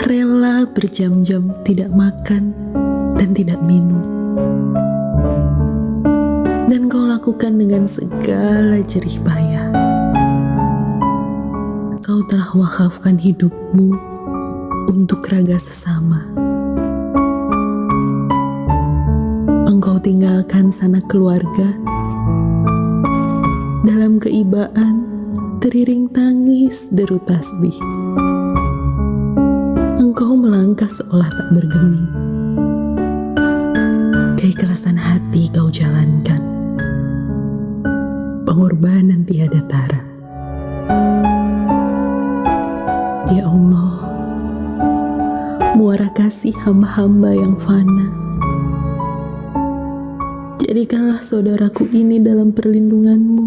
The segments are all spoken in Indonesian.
rela berjam-jam tidak makan dan tidak minum. Dan kau lakukan dengan segala jerih payah. Kau telah wakafkan hidupmu untuk raga sesama. Engkau tinggalkan sanak keluarga dalam keibaan teriring tangis deru tasbih. Engkau melangkah seolah tak bergeming. Keikhlasan hati kau jalankan. Pengorbanan tiada tara. Ya Allah, muara kasih hamba-hamba yang fana. Jadikanlah saudaraku ini dalam perlindungan-Mu,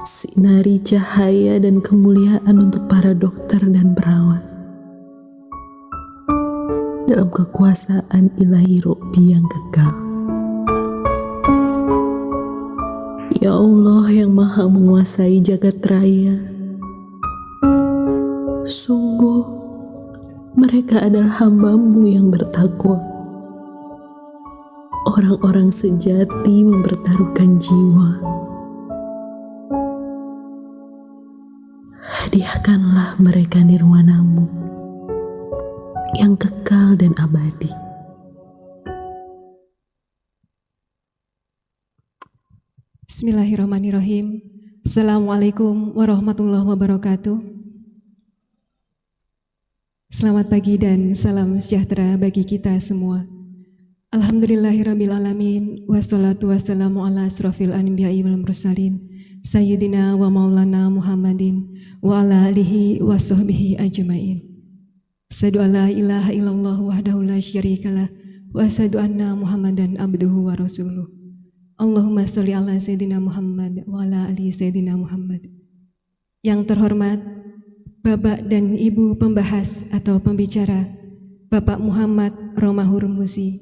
sinari cahaya dan kemuliaan untuk para dokter dan perawat. Dalam kekuasaan ilahi Robbi yang kekal. Ya Allah yang maha menguasai jagat raya, sungguh mereka adalah hamba-Mu yang bertakwa. Orang-orang sejati mempertaruhkan jiwa. Hadiahkanlah mereka nirwana-Mu yang kekal dan abadi. Bismillahirrahmanirrahim. Assalamualaikum warahmatullahi wabarakatuh. Selamat pagi dan salam sejahtera bagi kita semua. Alhamdulillahirrabbilalamin. Wassalatu wassalamu ala asrofil anbiya'i wal mursalin Sayyidina wa maulana Muhammadin wa ala alihi wa sahbihi ajma'in. Asyhadu an la ilaha illallah wahdahu la syarikalah wa asyhadu anna Muhammadan abduhu wa rasuluh. Allahumma sholli ala Sayyidina Muhammad wa ala ali Sayyidina Muhammad. Yang terhormat Bapak dan Ibu pembahas atau pembicara, Bapak Muhammad Romahur Muzi,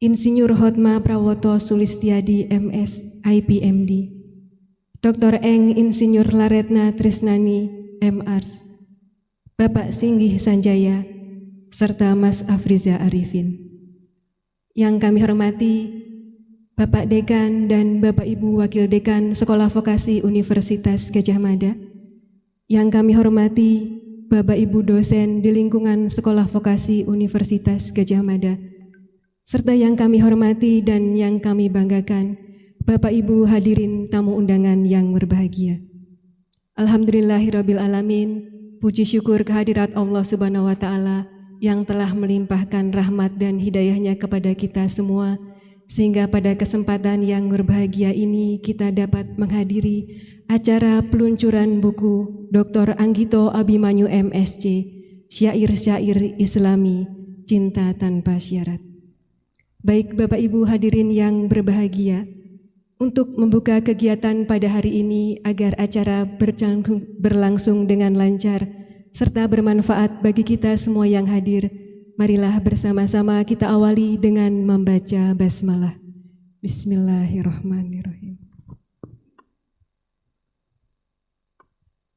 Insinyur Hotma Prawoto Sulistiadi MS IPMD, Dr. Eng Insinyur Laretna Trisnani MArs, Bapak Singgih Sanjaya, serta Mas Afriza Arifin. Yang kami hormati Bapak Dekan dan Bapak Ibu Wakil Dekan Sekolah Vokasi Universitas Gadjah Mada. Yang kami hormati Bapak Ibu dosen di lingkungan Sekolah Vokasi Universitas Gadjah Mada. Serta yang kami hormati dan yang kami banggakan, Bapak Ibu hadirin tamu undangan yang berbahagia. Alhamdulillahirrabbilalamin, puji syukur kehadirat Allah Subhanahu wa Ta'ala yang telah melimpahkan rahmat dan hidayahnya kepada kita semua, sehingga pada kesempatan yang berbahagia ini kita dapat menghadiri acara peluncuran buku Dr. Anggito Abimanyu MSc, Syair-Syair Islami, Cinta Tanpa Syarat. Baik Bapak Ibu hadirin yang berbahagia, untuk membuka kegiatan pada hari ini agar acara berlangsung dengan lancar serta bermanfaat bagi kita semua yang hadir, marilah bersama-sama kita awali dengan membaca basmalah. Bismillahirrahmanirrahim.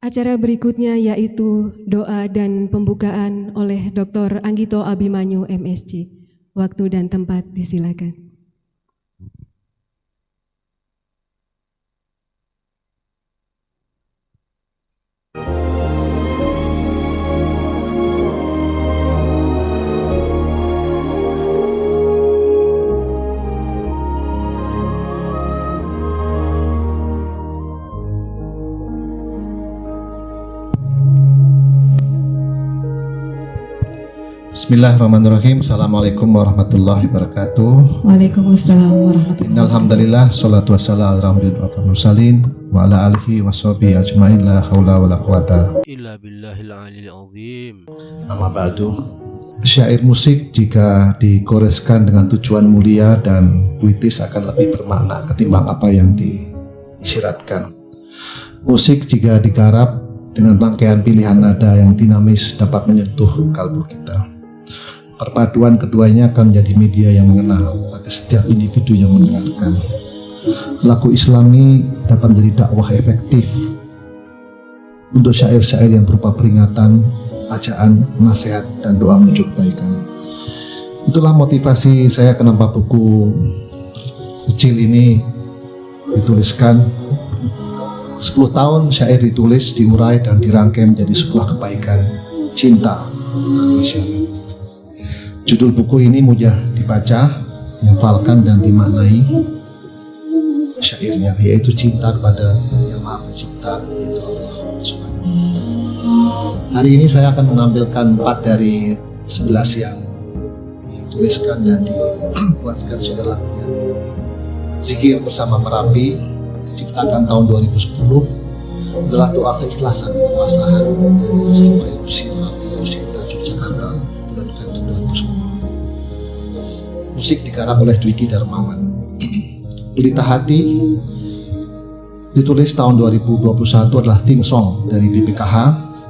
Acara berikutnya yaitu doa dan pembukaan oleh Dr. Anggito Abimanyu MSc. Waktu dan tempat disilakan. Bismillahirrahmanirrahim. Assalamualaikum warahmatullahi wabarakatuh. Waalaikumsalam warahmatullahi wabarakatuh. Alhamdulillah, salatu wassalamu ala mursalin wa ala alihi wa sahbihi ajmain, la haula wa la quwata illa billahil aliyil azim. Amma ba'du. Syair musik jika dikoreskan dengan tujuan mulia dan puitis akan lebih bermakna ketimbang apa yang disyiratkan. Musik jika digarap dengan rangkaian pilihan nada yang dinamis dapat menyentuh kalbu kita. Perpaduan keduanya akan menjadi media yang mengena bagi setiap individu yang mendengarkan. Lagu Islami dapat menjadi dakwah efektif untuk syair-syair yang berupa peringatan, bacaan, nasihat, dan doa menuju kebaikan. Itulah motivasi saya kenapa buku kecil ini dituliskan. 10 tahun syair ditulis, diurai, dan dirangkai menjadi sebuah kebaikan cinta tanpa syarat. Judul buku ini mudah dibaca, dihafalkan, dan dimaknai. Syairnya yaitu cinta kepada Yang Maha Pencipta, yaitu Allah Subhanahu wa Ta'ala. Hari ini saya akan menampilkan 4 dari 11 yang dituliskan dan dibuatkan syair lagunya. Zikir bersama Merapi, diciptakan tahun 2010, adalah doa keikhlasan dan kepasrahan dari peristiwa erupsi Merapi di sekitar Yogyakarta bulan November 2010. Musik digarap oleh Dwiki Darmawan. Pelita Hati ditulis tahun 2021, adalah tim song dari BPKH,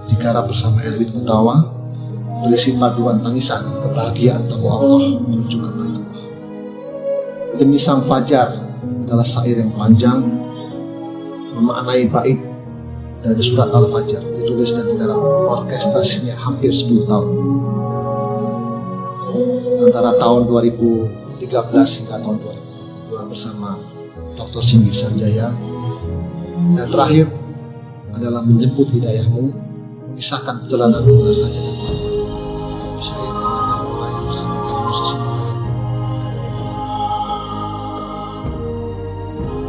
digarap bersama Erwin Utawa, berisi paduan tangisan kebahagiaan tamu Allah menuju ke Baitullah. Demi Sang Fajar adalah syair yang panjang memaknai bait dari surat Al-Fajr, ditulis dan digarap orkestrasinya hampir 10 tahun antara tahun 2013 hingga tahun 2022 bersama Dr. Singgih Sanjaya. Dan terakhir adalah Menjemput Hidayahmu, mengisahkan perjalanan ular saja dan syair yang mulai bersama musisi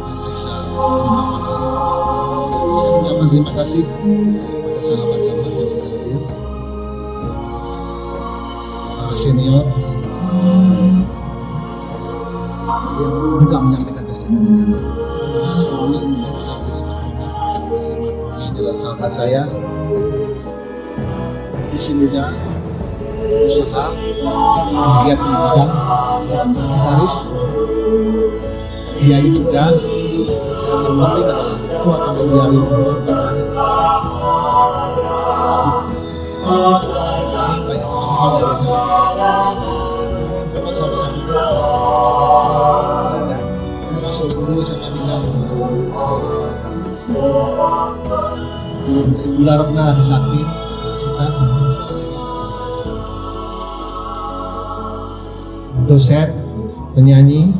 Afrisa. Saya ucapkan terima kasih kepada sahabat-sahabat yang sudah hadir, para senior yang juga menyampaikan testimoninya. Mas Roni, saya beri Mas Roni. Terima kasih Mas Roni adalah sahabat saya. Di sininya usaha, giat pendidikan, gitaris, dia juga, dan yang penting adalah itu akan menjadi sebenarnya. Banyak teman-teman dari saya, satu-satunya dan masuk guru SMA 3 Ibu Ratna Sakti Sita, dosen, penyanyi,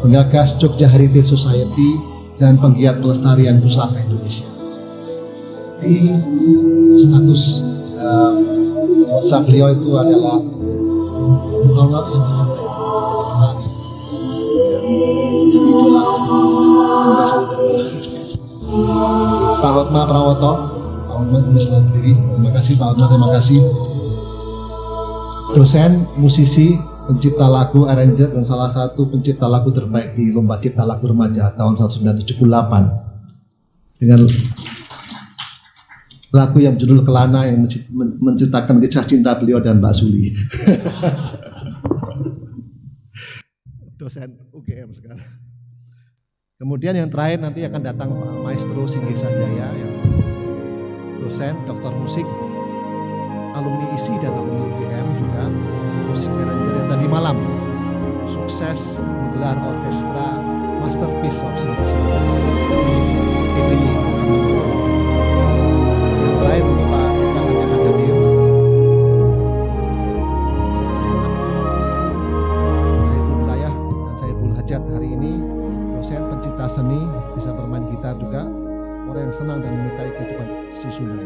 penggagas Jogja Heritage Society, dan penggiat pelestarian pusaka Indonesia. Di status WhatsApp beliau itu adalah Allah yang masih jadi penari, jadi idola generasi muda. Pak Hotma Prawoto, Pak Hotma bisa berdiri. Terima kasih Pak Hotma, terima kasih. Dosen, musisi, pencipta lagu, arranger, dan salah satu pencipta lagu terbaik di Lomba Cipta Lagu Remaja tahun 1978 dengan lagu yang berjudul Kelana yang menceritakan kisah cinta beliau dan Mbak Suli. Dosen UGM sekarang. Kemudian yang terakhir nanti akan datang Pak Maestro Singgih Sanjaya, yang dosen, doktor musik, alumni ISI dan alumni UGM juga, musik arranger yang tadi malam sukses menggelar orkestra Masterpiece of Indonesia TPI. Yang terakhir untuk Pak Eka nanti akan hadir. Saya Ibu Wilayah dan saya Ibu Hajat hari ini, dosen pencinta seni, bisa bermain gitar juga, orang yang senang dan menyukai kehidupan si sungai.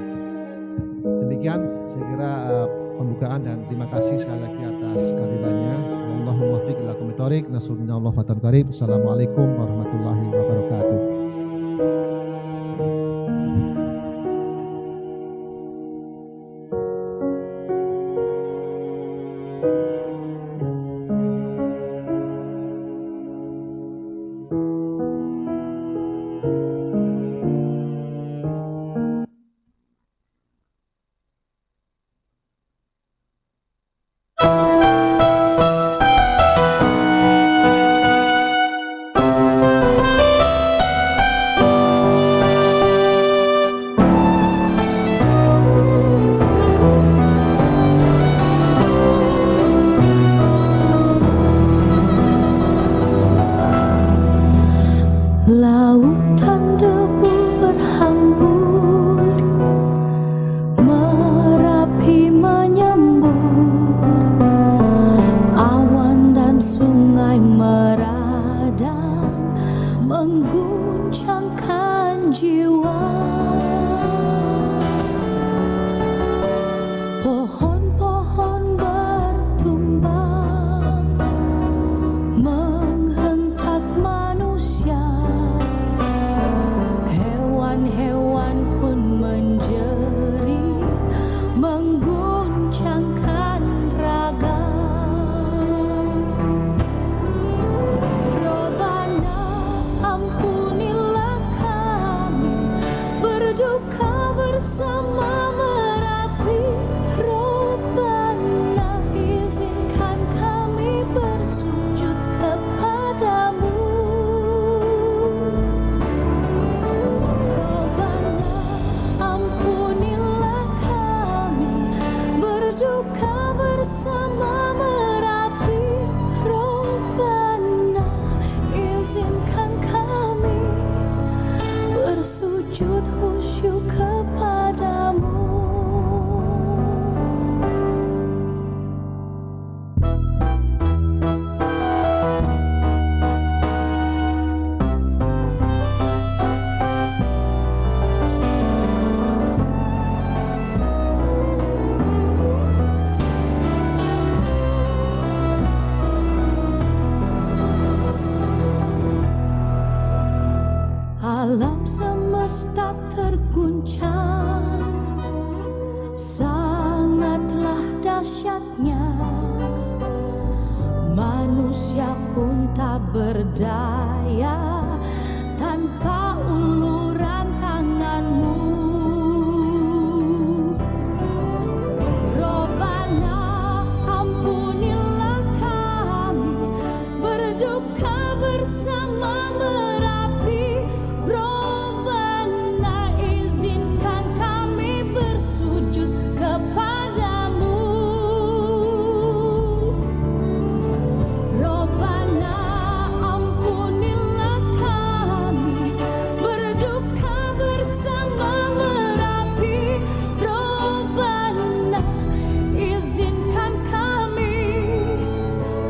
Demikian saya kira pembukaan, dan terima kasih sekali lagi atas kehadirannya. Wallahul muwaffiq ila aqwamit thoriq. Nasrullah wa fathul qarib. Assalamualaikum warahmatullahi wabarakatuh. terguncang, sangatlah dahsyatnya. Manusia pun tak berdaya tanpa uluran tanganmu. Robbana, ampunilah kami, berduka bersama Merapi. Robbana, izinkan kami bersujud kepadamu. Robbana, ampunilah kami, berduka bersama Merapi. Robbana, izinkan kami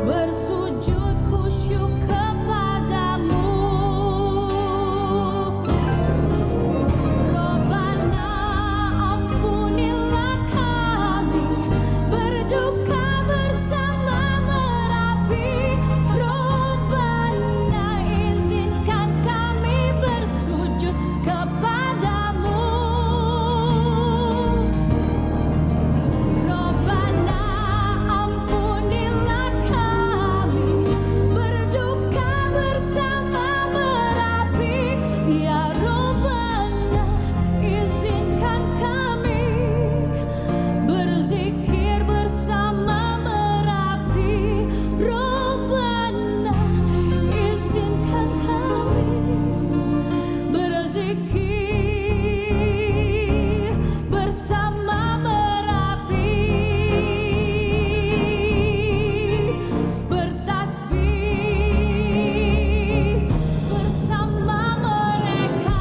bersujud khusyuk kepadamu. Robbana, ampunilah kami, berduka bersama Merapi. Robbana, izinkan kami bersujud kepadamu. Robbana, ampunilah kami, berduka bersama Merapi. Ya Robbana, izinkan kami berzikir bersama Merapi. Robbana, izinkan kami berzikir bersama Merapi, bertasbih bersama mereka.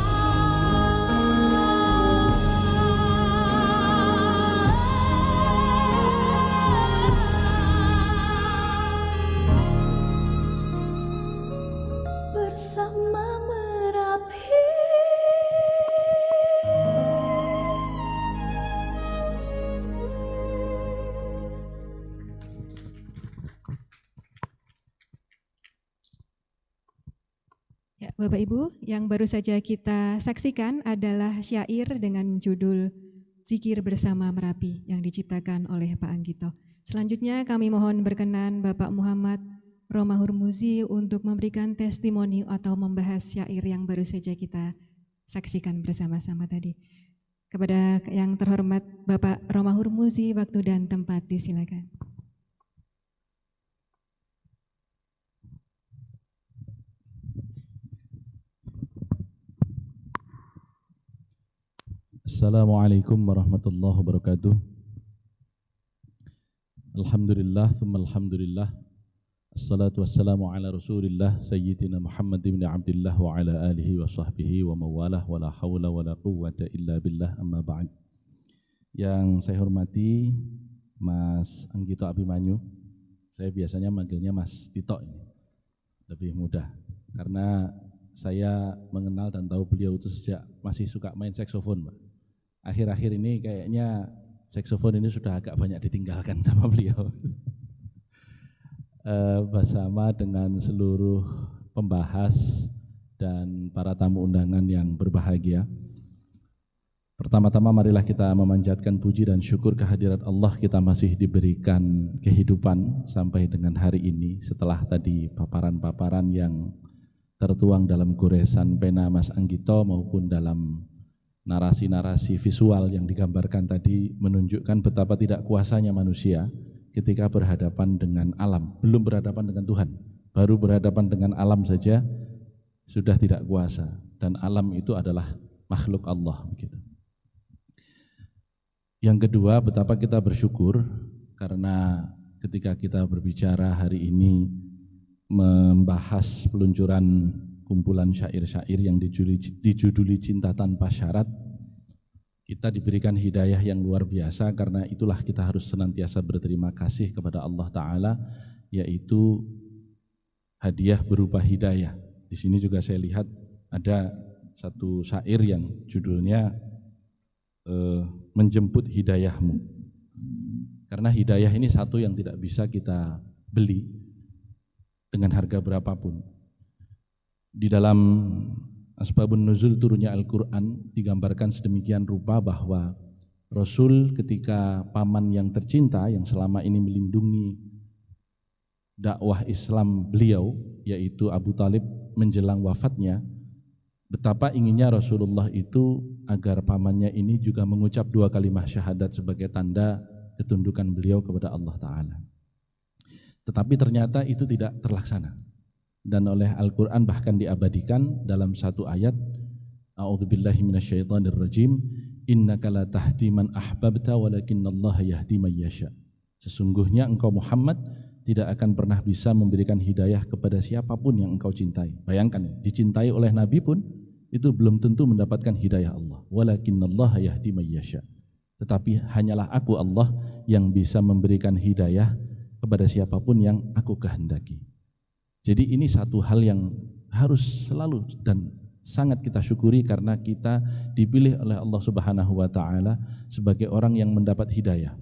Bersama Merapi. Ya, Bapak Ibu, yang baru saja kita saksikan adalah syair dengan judul Zikir Bersama Merapi yang diciptakan oleh Pak Anggito. Selanjutnya kami mohon berkenan Bapak Muhammad Roma Hurmuzi untuk memberikan testimoni atau membahas syair yang baru saja kita saksikan bersama-sama tadi. Kepada yang terhormat Bapak Roma Hurmuzi, waktu dan tempat disilakan. Assalamualaikum warahmatullahi wabarakatuh. Alhamdulillah, thumma alhamdulillah. Assalatu wassalamu ala rasulillah Sayyidina Muhammad ibn Abdillah wa ala alihi wa sahbihi wa mawalah wa la hawla wa la quwwata illa billah, amma ba'd. Yang saya hormati Mas Anggito Abimanyu, saya biasanya manggilnya Mas Tito ini, lebih mudah. Karena saya mengenal dan tahu beliau itu sejak masih suka main saksofon, Pak. Akhir-akhir ini kayaknya saksofon ini sudah agak banyak ditinggalkan sama beliau. Bersama dengan seluruh pembahas dan para tamu undangan yang berbahagia. Pertama-tama marilah kita memanjatkan puji dan syukur kehadirat Allah, kita masih diberikan kehidupan sampai dengan hari ini setelah tadi paparan-paparan yang tertuang dalam goresan pena Mas Anggito maupun dalam narasi-narasi visual yang digambarkan tadi menunjukkan betapa tidak kuasanya manusia ketika berhadapan dengan alam. Belum berhadapan dengan Tuhan, baru berhadapan dengan alam saja sudah tidak kuasa, dan alam itu adalah makhluk Allah begitu. Yang kedua, betapa kita bersyukur karena ketika kita berbicara hari ini membahas peluncuran kumpulan syair-syair yang dijuduli Cinta Tanpa Syarat, kita diberikan hidayah yang luar biasa. Karena itulah kita harus senantiasa berterima kasih kepada Allah Ta'ala, yaitu hadiah berupa hidayah. Di sini juga saya lihat ada satu syair yang judulnya Menjemput Hidayahmu. Karena hidayah ini satu yang tidak bisa kita beli dengan harga berapapun. Di dalam asbabun nuzul turunnya Al-Quran digambarkan sedemikian rupa bahwa Rasul ketika paman yang tercinta yang selama ini melindungi dakwah Islam beliau, yaitu Abu Talib, menjelang wafatnya, betapa inginnya Rasulullah itu agar pamannya ini juga mengucap 2 kalimat syahadat sebagai tanda ketundukan beliau kepada Allah Ta'ala. Tetapi ternyata itu tidak terlaksana. Dan oleh Al-Quran bahkan diabadikan dalam satu ayat, A'udzubillahi minasyaitonirrajim, innaka la tahdi man ahbabta walakinallaha yahdi man yasha. Sesungguhnya engkau Muhammad tidak akan pernah bisa memberikan hidayah kepada siapapun yang engkau cintai. Bayangkan, dicintai oleh Nabi pun itu belum tentu mendapatkan hidayah Allah. Walakinallaha yahdi man yasha. Tetapi hanyalah aku Allah yang bisa memberikan hidayah kepada siapapun yang aku kehendaki. Jadi ini satu hal yang harus selalu dan sangat kita syukuri karena kita dipilih oleh Allah Subhanahu wa Ta'ala sebagai orang yang mendapat hidayah.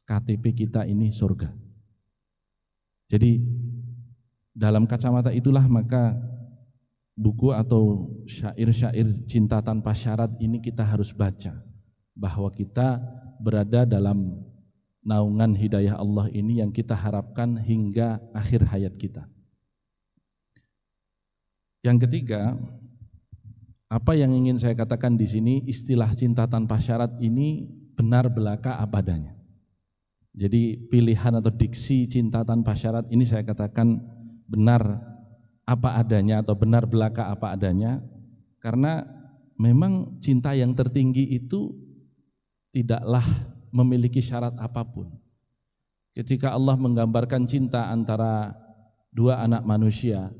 KTP kita ini surga. Jadi dalam kacamata itulah maka buku atau syair-syair cinta tanpa syarat ini kita harus baca, bahwa kita berada dalam naungan hidayah Allah ini yang kita harapkan hingga akhir hayat kita. Yang ketiga, apa yang ingin saya katakan di sini, istilah cinta tanpa syarat ini benar belaka apa adanya. Jadi pilihan atau diksi cinta tanpa syarat ini saya katakan benar apa adanya atau benar belaka apa adanya, karena memang cinta yang tertinggi itu tidaklah memiliki syarat apapun. Ketika Allah menggambarkan cinta antara 2 anak manusia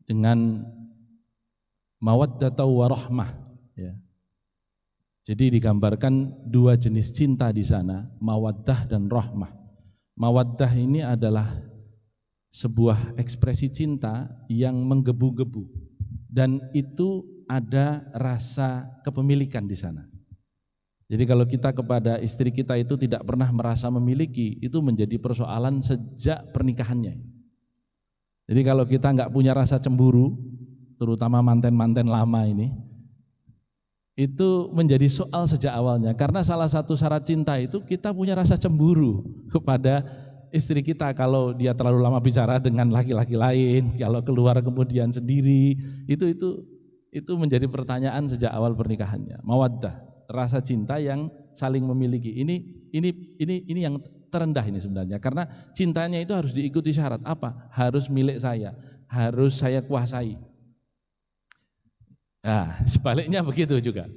dengan mawaddatau warahmah, ya. Jadi digambarkan 2 jenis cinta di sana, mawaddah dan rahmah. Mawaddah ini adalah sebuah ekspresi cinta yang menggebu-gebu dan itu ada rasa kepemilikan di sana. Jadi kalau kita kepada istri kita itu tidak pernah merasa memiliki, itu menjadi persoalan sejak pernikahannya. Jadi kalau kita nggak punya rasa cemburu, terutama manten-manten lama ini, itu menjadi soal sejak awalnya, karena salah satu syarat cinta itu kita punya rasa cemburu kepada istri kita. Kalau dia terlalu lama bicara dengan laki-laki lain, kalau keluar kemudian sendiri, itu menjadi pertanyaan sejak awal pernikahannya. Mawaddah, rasa cinta yang saling memiliki. Ini yang terendah ini sebenarnya, karena cintanya itu harus diikuti syarat apa? Harus milik saya, harus saya kuasai. Nah, sebaliknya begitu juga.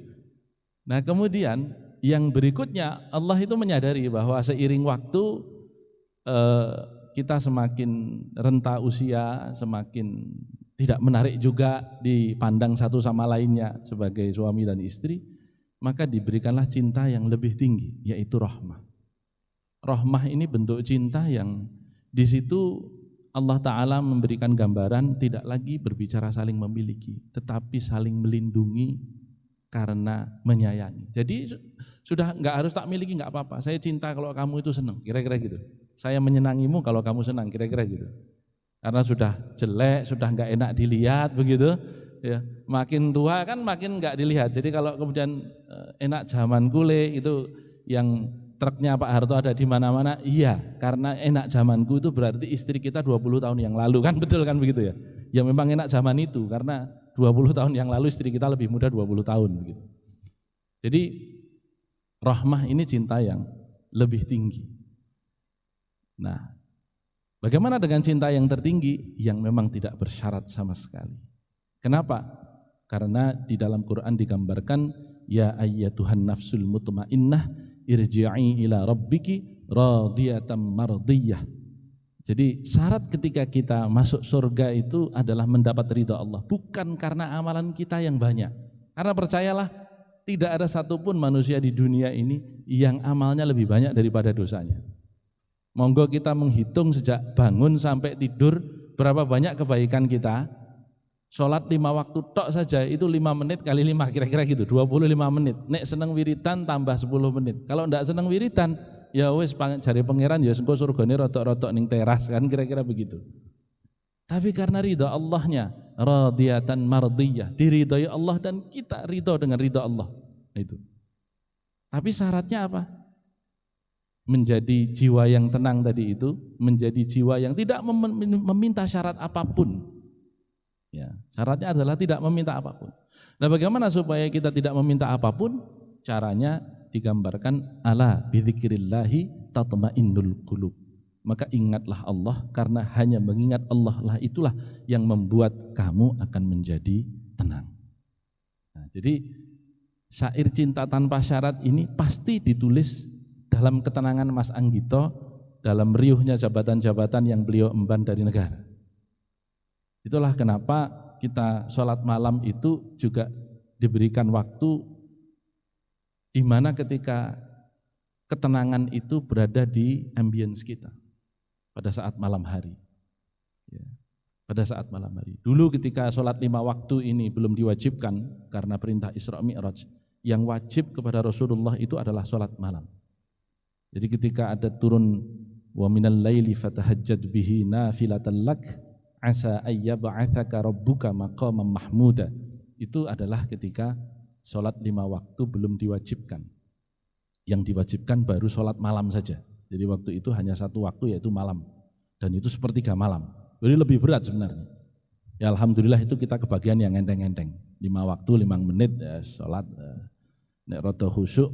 Nah, kemudian yang berikutnya, Allah itu menyadari bahwa seiring waktu kita semakin renta usia, semakin tidak menarik juga dipandang satu sama lainnya sebagai suami dan istri, maka diberikanlah cinta yang lebih tinggi, yaitu rahmah. Rahmah ini bentuk cinta yang di situ Allah Ta'ala memberikan gambaran tidak lagi berbicara saling memiliki, tetapi saling melindungi karena menyayangi. Jadi sudah nggak harus tak miliki, nggak apa-apa. Saya cinta kalau kamu itu senang, kira-kira gitu. Saya menyenangimu kalau kamu senang, kira-kira gitu. Karena sudah jelek, sudah nggak enak dilihat begitu. Ya, makin tua kan makin nggak dilihat. Jadi kalau kemudian enak zaman kule itu yang truknya Pak Harto ada di mana-mana, iya, karena enak zamanku itu berarti istri kita 20 tahun yang lalu, kan betul kan begitu ya? Ya memang enak zaman itu, karena 20 tahun yang lalu istri kita lebih muda 20 tahun begitu. Jadi rahmah ini cinta yang lebih tinggi. Nah, bagaimana dengan cinta yang tertinggi yang memang tidak bersyarat sama sekali? Kenapa? Karena di dalam Quran digambarkan, ya ayyatuhan nafsul mutmainnah irji'i ila rabbiki radiyatan mardiyah. Jadi syarat ketika kita masuk surga itu adalah mendapat ridha Allah, bukan karena amalan kita yang banyak. Karena percayalah, tidak ada satupun manusia di dunia ini yang amalnya lebih banyak daripada dosanya. Monggo kita menghitung sejak bangun sampai tidur berapa banyak kebaikan kita. Sholat 5 waktu tok saja itu 5 menit kali 5 kira-kira gitu, 25 menit. Nek seneng wiridan tambah 10 menit. Kalau ndak seneng wiridan, ya wis cari pangeran ya engko surgane rotok-rotok ning teras kan, kira-kira begitu. Tapi karena ridha Allahnya, radiyatan mardiyah, diridhai Allah dan kita ridha dengan ridha Allah. Itu. Tapi syaratnya apa? Menjadi jiwa yang tenang tadi itu, menjadi jiwa yang tidak meminta syarat apapun. Ya, syaratnya adalah tidak meminta apapun. Nah, bagaimana supaya kita tidak meminta apapun? Caranya digambarkan ala bidzikrillahi tatmainnul qulub. Maka ingatlah Allah, karena hanya mengingat Allah lah itulah yang membuat kamu akan menjadi tenang. Nah, jadi syair cinta tanpa syarat ini pasti ditulis dalam ketenangan Mas Anggito, dalam riuhnya jabatan-jabatan yang beliau emban dari negara. Itulah kenapa kita sholat malam itu juga diberikan waktu di mana ketika ketenangan itu berada di ambience kita. Pada saat malam hari, ya, pada saat malam hari. Dulu ketika sholat 5 waktu ini belum diwajibkan karena perintah Isra Mi'raj, yang wajib kepada Rasulullah itu adalah sholat malam. Jadi ketika ada turun wa minal laili fatahajjad bihi nafilatan lak asa ayyab'atsaka rabbuka maqaman mahmuda, itu adalah ketika sholat 5 waktu belum diwajibkan. Yang diwajibkan baru sholat malam saja. Jadi waktu itu hanya 1 waktu, yaitu malam, dan itu sepertiga malam. Jadi lebih berat sebenarnya. Ya alhamdulillah itu kita kebagian yang enteng-enteng. 5 waktu 5 menit ya, sholat. Nek rada khusyuk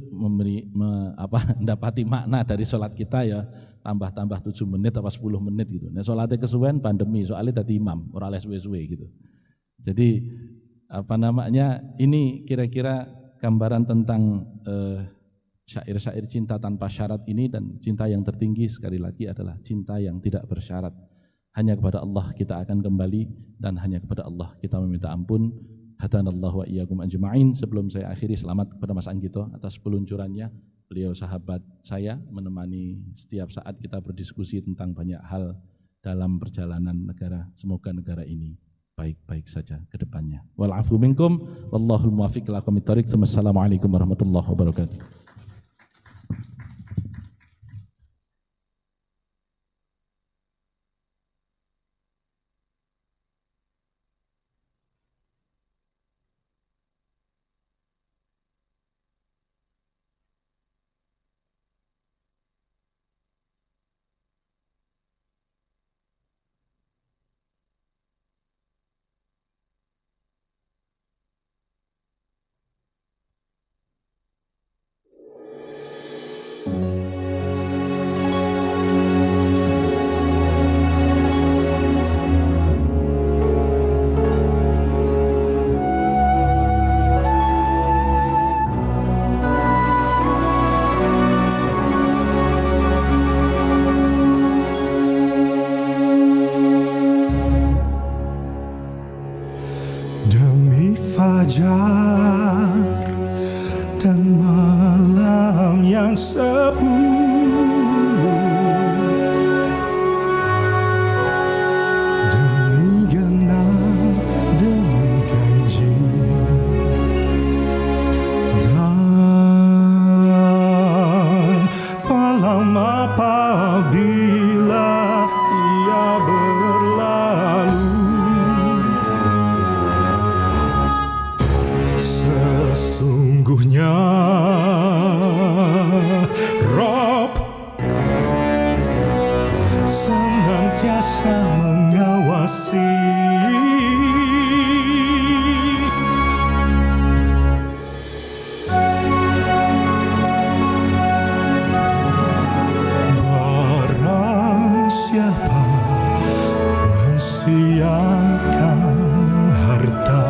mendapati makna dari sholat kita ya tambah 7 menit atau 10 menit gitu. Nek sholatnya kesuwen pandemi soalnya tadi imam ora les suwe-suwe gitu. Jadi ini kira-kira gambaran tentang syair-syair cinta tanpa syarat ini, dan cinta yang tertinggi sekali lagi adalah cinta yang tidak bersyarat. Hanya kepada Allah kita akan kembali dan hanya kepada Allah kita meminta ampun. Hadanallahu wa iyyakum ajma'in. Sebelum saya akhiri, selamat kepada Mas Anggito atas peluncurannya. Beliau sahabat saya, menemani setiap saat kita berdiskusi tentang banyak hal dalam perjalanan negara. Semoga negara ini baik-baik saja ke depannya. Wal afu minkum wallahul muwaffiq ila aqwamit thoriq. Wassalamualaikum warahmatullahi wabarakatuh. Demi fajar dan malam yang 10, demi genap, demi janji, dan malam apabila ia berlalu. Sesungguhnya Rob senantiasa mengawasi barang siapa mensiakan harta,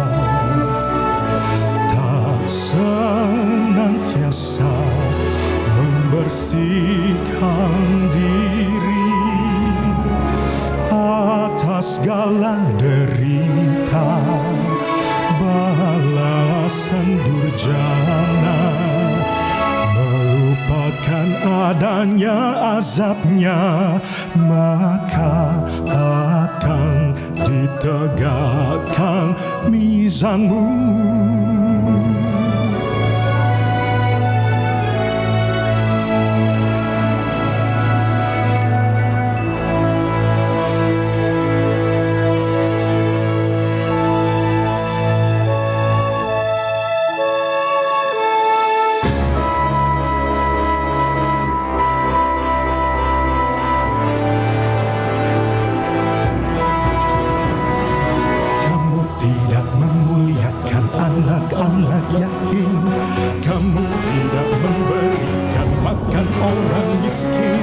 senantiasa membersihkan diri atas segala derita, balasan durjana, melupakan adanya azabnya, maka akan ditegakkan mizanmu. dan miskin,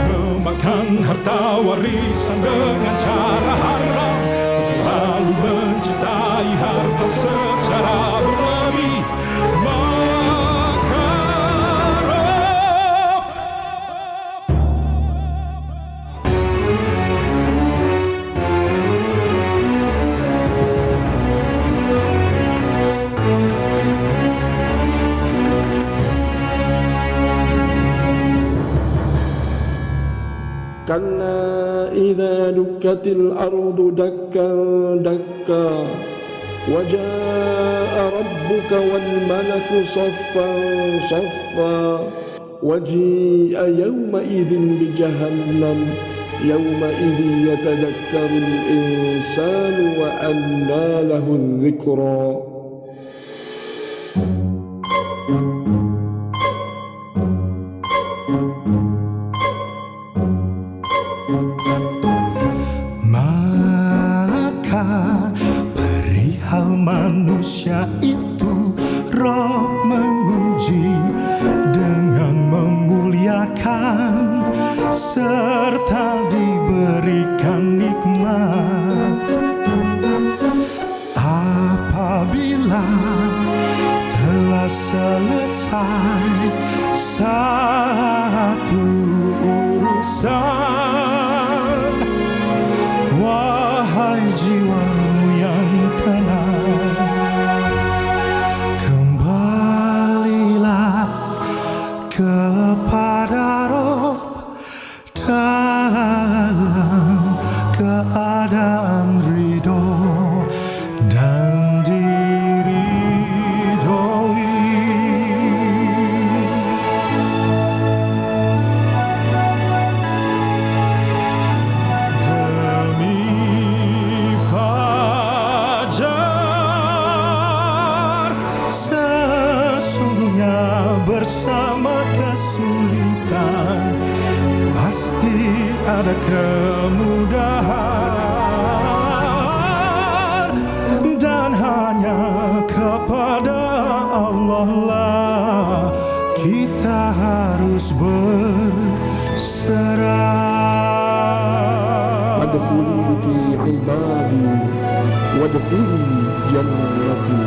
memakan harta warisan dengan cara haram, terlalu mencintai harta secara berlebih, maka كلا إذا دكت الأرض دكا دكا وجاء ربك والملك صفا صفا وجيء يومئذ بجهنم يومئذ يتذكر الإنسان وأنى له الذكرى. Manusia itu Roh menguji dengan memuliakan serta diberikan nikmat. Apabila telah selesai satu urusan, wahai jiwamu yang tenang, kembalilah kepada Rob dalam keadaan ridho dan diridhoi. Bersama kesulitan pasti ada kemudahan, dan hanya kepada Allah lah kita harus berserah. Fadkhuli fi ibadi wadkhuli jannati.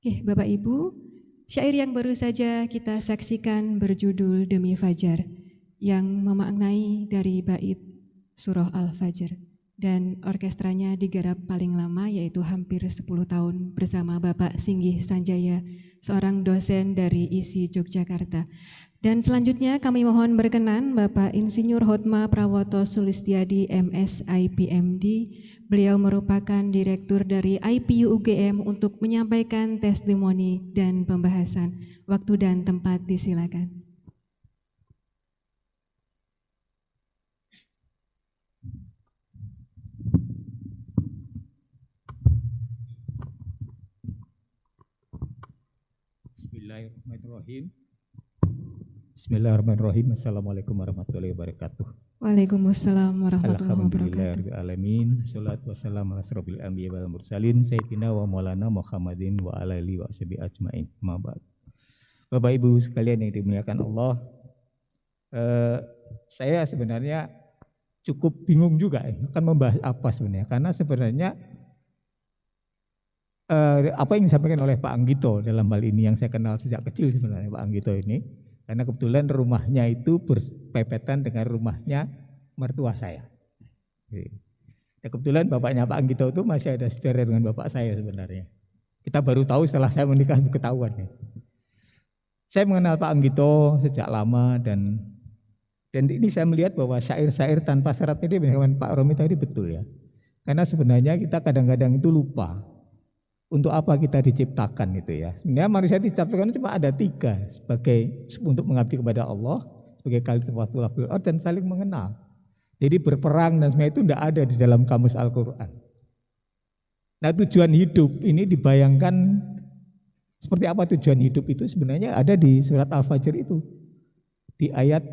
Oke, Bapak Ibu, syair yang baru saja kita saksikan berjudul Demi Fajar yang memaknai dari bait surah Al-Fajr, dan orkestranya digarap paling lama yaitu hampir 10 tahun bersama Bapak Singgih Sanjaya, seorang dosen dari ISI Yogyakarta. Dan selanjutnya kami mohon berkenan Bapak Insinyur Hotma Prawoto Sulistiadi MS IPMD. Beliau merupakan direktur dari IPU UGM untuk menyampaikan testimoni dan pembahasan. Waktu dan tempat disilakan. Bismillahirrahmanirrahim. Bismillahirrahmanirrahim. Assalamualaikum warahmatullahi wabarakatuh. Waalaikumsalam warahmatullahi wabarakatuh. Alhamdulillahirrahmanirrahim. Salatu wassalamu ala asrofil anbiya wal mursalin sayyidina wa maulana Muhammadin wa ala alihi wa sahbihi ajmain. Mabad. Bapak Ibu sekalian yang dimuliakan Allah, saya sebenarnya cukup bingung juga akan membahas apa sebenarnya, karena sebenarnya apa yang disampaikan oleh Pak Anggito dalam hal ini yang saya kenal sejak kecil sebenarnya Pak Anggito ini. Karena kebetulan rumahnya itu berpepetan dengan rumahnya mertua saya. Ya, kebetulan bapaknya Pak Anggito itu masih ada saudara dengan bapak saya sebenarnya. Kita baru tahu setelah saya menikah ketahuan. Ya. Saya mengenal Pak Anggito sejak lama dan Dan ini saya melihat bahwa syair-syair tanpa syarat ini dengan Pak Romi tadi betul ya. Karena sebenarnya kita kadang-kadang itu lupa untuk apa kita diciptakan itu ya. Sebenarnya manusia diciptakan cuma ada 3 sebagai untuk mengabdi kepada Allah, sebagai khalifah fil ardh dan saling mengenal. Jadi berperang dan semuanya itu tidak ada di dalam kamus Al-Quran. Nah tujuan hidup ini dibayangkan seperti apa tujuan hidup itu sebenarnya ada di surat Al-Fajr itu. Di ayat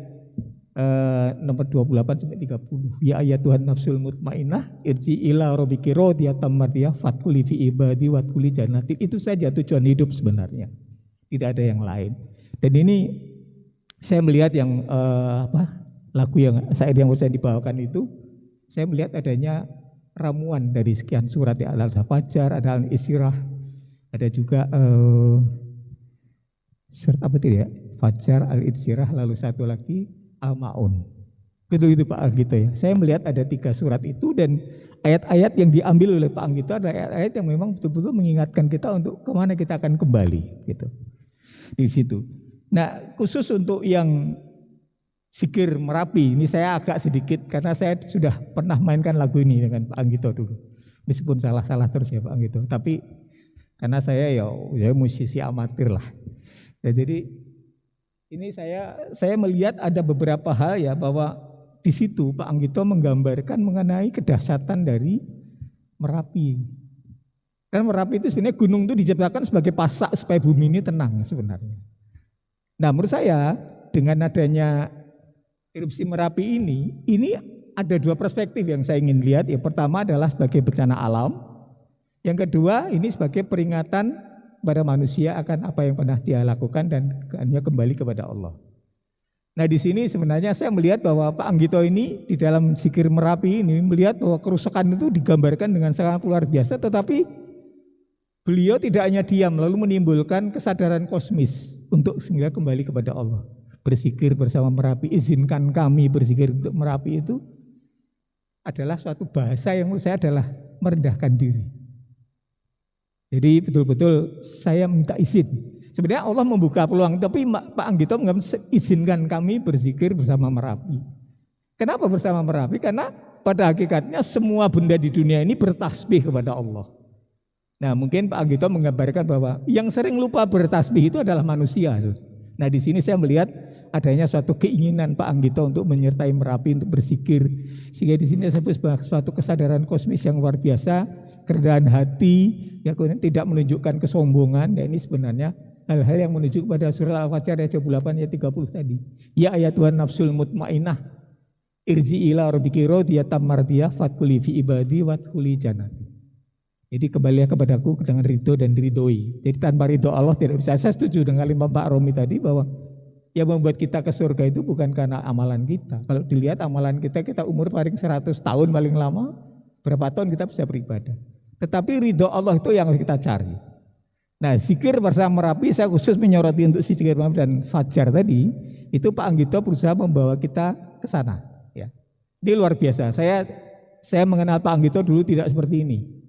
nomor 28 sampai 30. Ya ayatuhan nafsul mutmainnah irji ila rabbiki radiyatan mardiyah fadkhuli fi ibadi wadkhuli jannati. Itu saja tujuan hidup sebenarnya. Tidak ada yang lain. Dan ini saya melihat yang lagu yang syair yang saya dibawakan itu, saya melihat adanya ramuan dari sekian surat ya, ada Al-Fajr, ada Al-Isyrah, ada juga surat apa itu ya? Fajar, Al-Isyrah, lalu satu lagi Al-Ma'un. Itu Pak Anggito ya. Saya melihat ada 3 surat itu dan ayat-ayat yang diambil oleh Pak Anggito ada ayat-ayat yang memang betul-betul mengingatkan kita untuk kemana kita akan kembali gitu. Di situ. Nah khusus untuk yang zikir Merapi ini saya agak sedikit karena saya sudah pernah mainkan lagu ini dengan Pak Anggito dulu. Meskipun salah-salah terus ya Pak Anggito. Tapi karena saya ya musisi amatir lah. Ya, jadi ini saya melihat ada beberapa hal ya bahwa di situ Pak Anggito menggambarkan mengenai kedahsyatan dari Merapi. Karena Merapi itu sebenarnya gunung itu diciptakan sebagai pasak supaya bumi ini tenang sebenarnya. Nah menurut saya dengan adanya erupsi Merapi ini ada 2 perspektif yang saya ingin lihat. Yang pertama adalah sebagai bencana alam. Yang kedua ini sebagai peringatan pada manusia akan apa yang pernah dia lakukan dan hanya kembali kepada Allah. Nah di sini sebenarnya saya melihat bahwa Pak Anggito ini di dalam zikir Merapi ini melihat bahwa kerusakan itu digambarkan dengan sangat luar biasa, tetapi beliau tidak hanya diam lalu menimbulkan kesadaran kosmis untuk sehingga kembali kepada Allah. Berzikir bersama Merapi, izinkan kami berzikir untuk Merapi itu adalah suatu bahasa yang menurut saya adalah merendahkan diri. Jadi betul-betul saya minta izin. Sebenarnya Allah membuka peluang, tapi Pak Anggito izinkan kami berzikir bersama Merapi. Kenapa bersama Merapi? Karena pada hakikatnya semua benda di dunia ini bertasbih kepada Allah. Nah mungkin Pak Anggito menggambarkan bahwa yang sering lupa bertasbih itu adalah manusia. Nah di sini saya melihat adanya suatu keinginan Pak Anggito untuk menyertai Merapi untuk berzikir. Sehingga di sini saya sebut suatu kesadaran kosmis yang luar biasa, kerendahan hati, ya tidak menunjukkan kesombongan. Dan ini sebenarnya hal-hal yang menuju kepada surah Al-Fajr ayat 28 ayat 30 tadi. Ya ayat Tuhan nafsul mutmainnah irji ila rabbiki radiyatan mardiyah fadkhuli fi ibadi wadkhuli jannati. Jadi kembalilah kepadaku dengan ridho dan diridhoi. Jadi tanpa ridho Allah tidak bisa. Saya setuju dengan lima Pak Romi tadi bahwa yang membuat kita ke surga itu bukan karena amalan kita. Kalau dilihat amalan kita umur paling 100 tahun paling lama, berapa tahun kita bisa beribadah. Tetapi ridho Allah itu yang kita cari. Nah zikir bersama Merapi saya khusus menyoroti untuk zikir Merapi dan Fajar tadi, itu Pak Anggito berusaha membawa kita ke sana. Ya. Ini luar biasa, saya mengenal Pak Anggito dulu tidak seperti ini.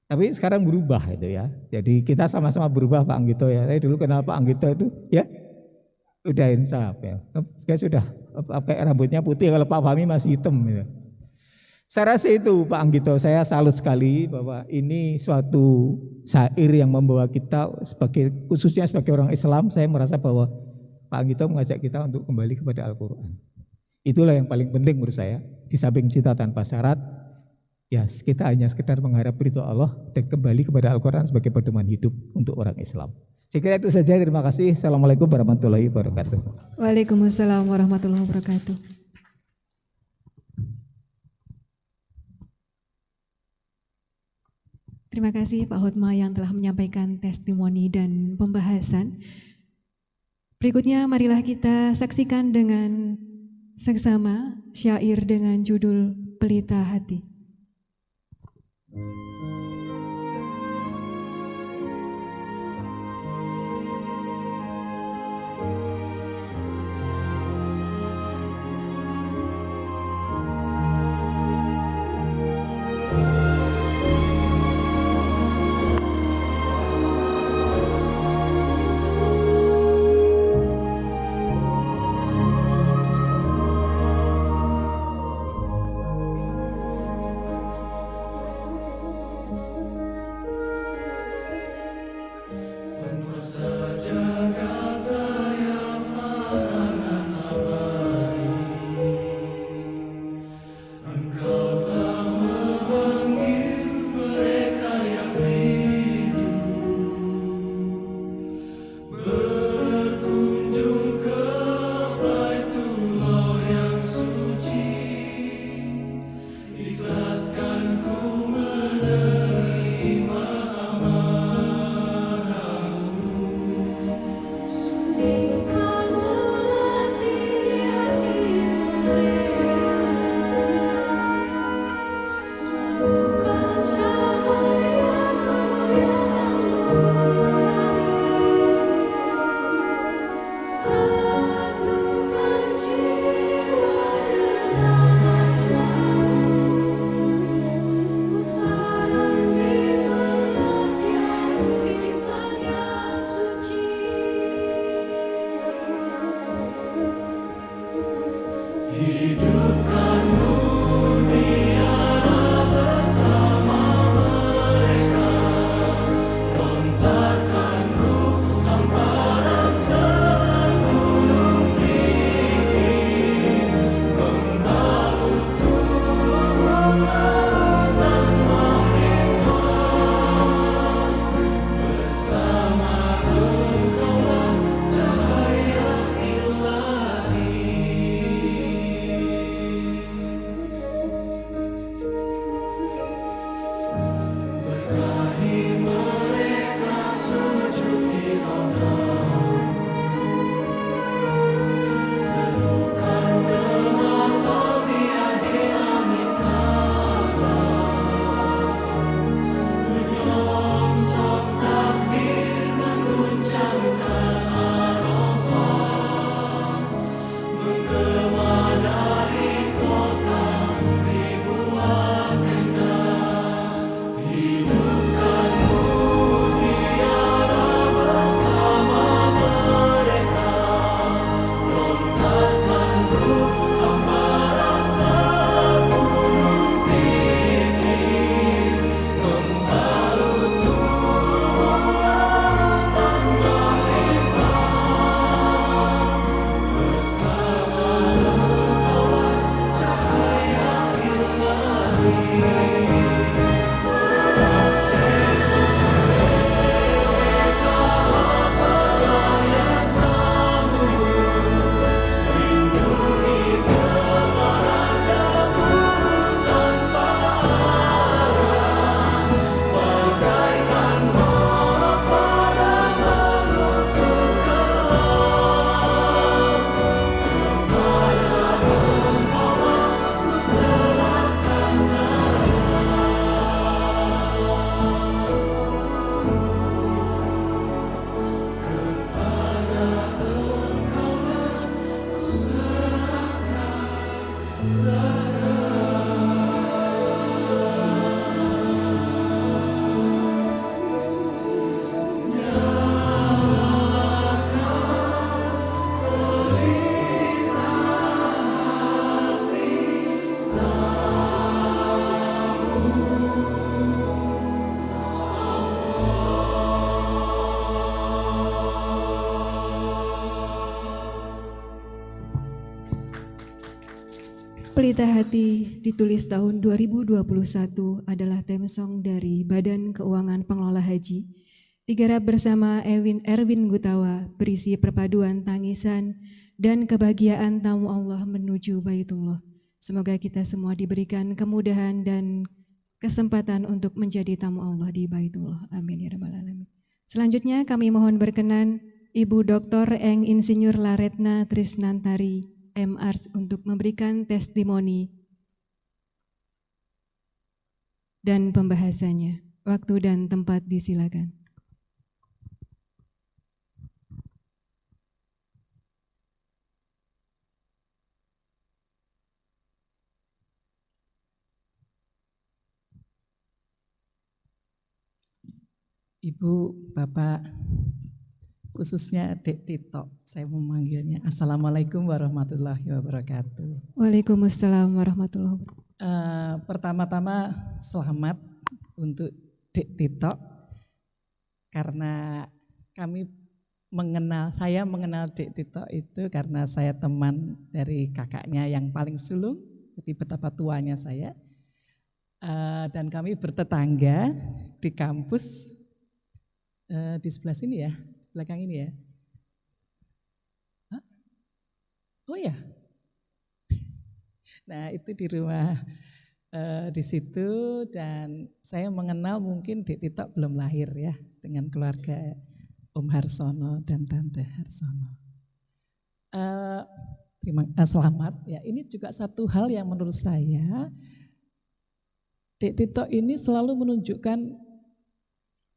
Tapi sekarang berubah itu ya. Jadi kita sama-sama berubah Pak Anggito ya. Saya dulu kenal Pak Anggito itu ya udah insaf ya. Saya sudah pakai rambutnya putih, kalau Pak Fahmi masih hitam gitu. Saya rasa itu Pak Anggito, saya salut sekali bahwa ini suatu syair yang membawa kita khususnya sebagai orang Islam, saya merasa bahwa Pak Anggito mengajak kita untuk kembali kepada Al-Quran. Itulah yang paling penting menurut saya, di samping cinta tanpa syarat, ya kita hanya sekedar mengharap ridho Allah dan kembali kepada Al-Quran sebagai pedoman hidup untuk orang Islam. Saya kira itu saja, terima kasih. Assalamualaikum warahmatullahi wabarakatuh. Waalaikumsalam warahmatullahi wabarakatuh. Terima kasih Pak Hotma yang telah menyampaikan testimoni dan pembahasan. Berikutnya marilah kita saksikan dengan seksama syair dengan judul Pelita Hati. Pelita Hati ditulis tahun 2021 adalah theme song dari Badan Keuangan Pengelola Haji. Digarap bersama Erwin Gutawa, berisi perpaduan tangisan dan kebahagiaan tamu Allah menuju Baitullah. Semoga kita semua diberikan kemudahan dan kesempatan untuk menjadi tamu Allah di Baitullah. Amin ya rabbal alamin. Selanjutnya kami mohon berkenan Ibu Dr. Eng Insinyur Laretna Trisnantari M.Arts untuk memberikan testimoni dan pembahasannya. Waktu dan tempat disilakan. Ibu, Bapak, khususnya Dek Tito, saya memanggilnya. Assalamualaikum warahmatullahi wabarakatuh. Waalaikumsalam warahmatullahi wabarakatuh. Pertama-tama selamat untuk Dek Tito, karena saya mengenal Dek Tito itu karena saya teman dari kakaknya yang paling sulung, jadi betapa tuanya saya. Dan kami bertetangga di kampus di sebelah sini ya. Belakang ini ya. Hah? Oh ya. Nah itu di rumah di situ, dan saya mengenal mungkin Dek Tito belum lahir ya, dengan keluarga Om Harsono dan Tante Harsono. Selamat ya. Ini juga satu hal yang menurut saya Dek Tito ini selalu menunjukkan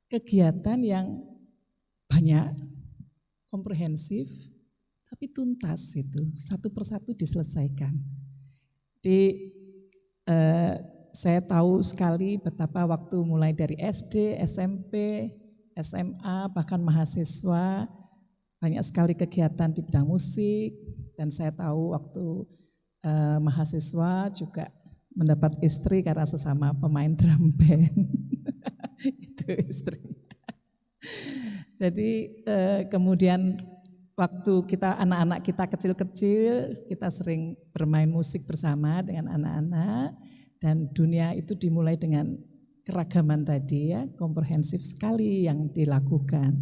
kegiatan yang banyak, komprehensif, tapi tuntas itu, satu persatu diselesaikan. Saya tahu sekali betapa waktu mulai dari SD, SMP, SMA, bahkan mahasiswa, banyak sekali kegiatan di bidang musik, dan saya tahu waktu mahasiswa juga mendapat istri karena sesama pemain drum band. Itu istrinya. Jadi kemudian waktu anak-anak kita kecil-kecil, kita sering bermain musik bersama dengan anak-anak, dan dunia itu dimulai dengan keragaman tadi ya, komprehensif sekali yang dilakukan.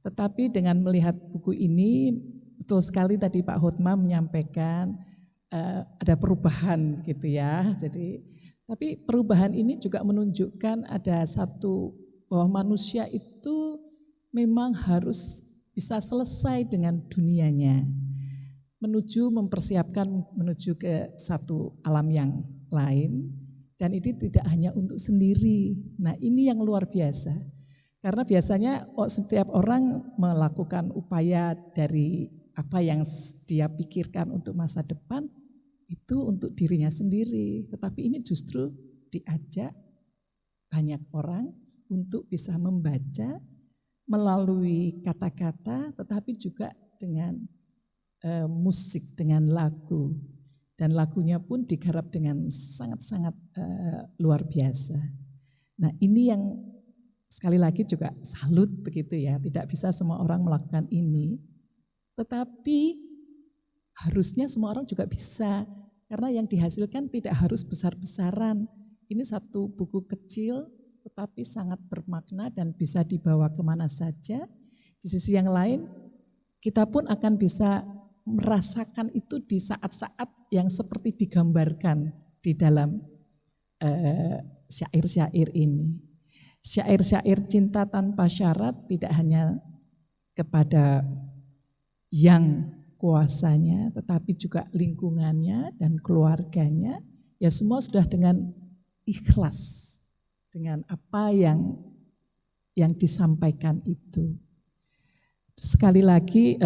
Tetapi dengan melihat buku ini, betul sekali tadi Pak Hotma menyampaikan ada perubahan gitu ya. Jadi tapi perubahan ini juga menunjukkan ada satu, bahwa manusia itu memang harus bisa selesai dengan dunianya, mempersiapkan menuju ke satu alam yang lain, dan ini tidak hanya untuk sendiri. Nah ini yang luar biasa, karena biasanya setiap orang melakukan upaya dari apa yang dia pikirkan untuk masa depan, itu untuk dirinya sendiri, tetapi ini justru diajak banyak orang untuk bisa membaca melalui kata-kata, tetapi juga dengan musik, dengan lagu. Dan lagunya pun digarap dengan sangat-sangat luar biasa. Nah ini yang sekali lagi juga salut begitu ya, tidak bisa semua orang melakukan ini. Tetapi harusnya semua orang juga bisa, karena yang dihasilkan tidak harus besar-besaran. ini satu buku kecil tetapi sangat bermakna dan bisa dibawa kemana saja. Di sisi yang lain, kita pun akan bisa merasakan itu di saat-saat yang seperti digambarkan di dalam syair-syair ini. Syair-syair cinta tanpa syarat tidak hanya kepada yang kuasanya, tetapi juga lingkungannya dan keluarganya, ya semua sudah dengan ikhlas, dengan apa yang disampaikan itu. Sekali lagi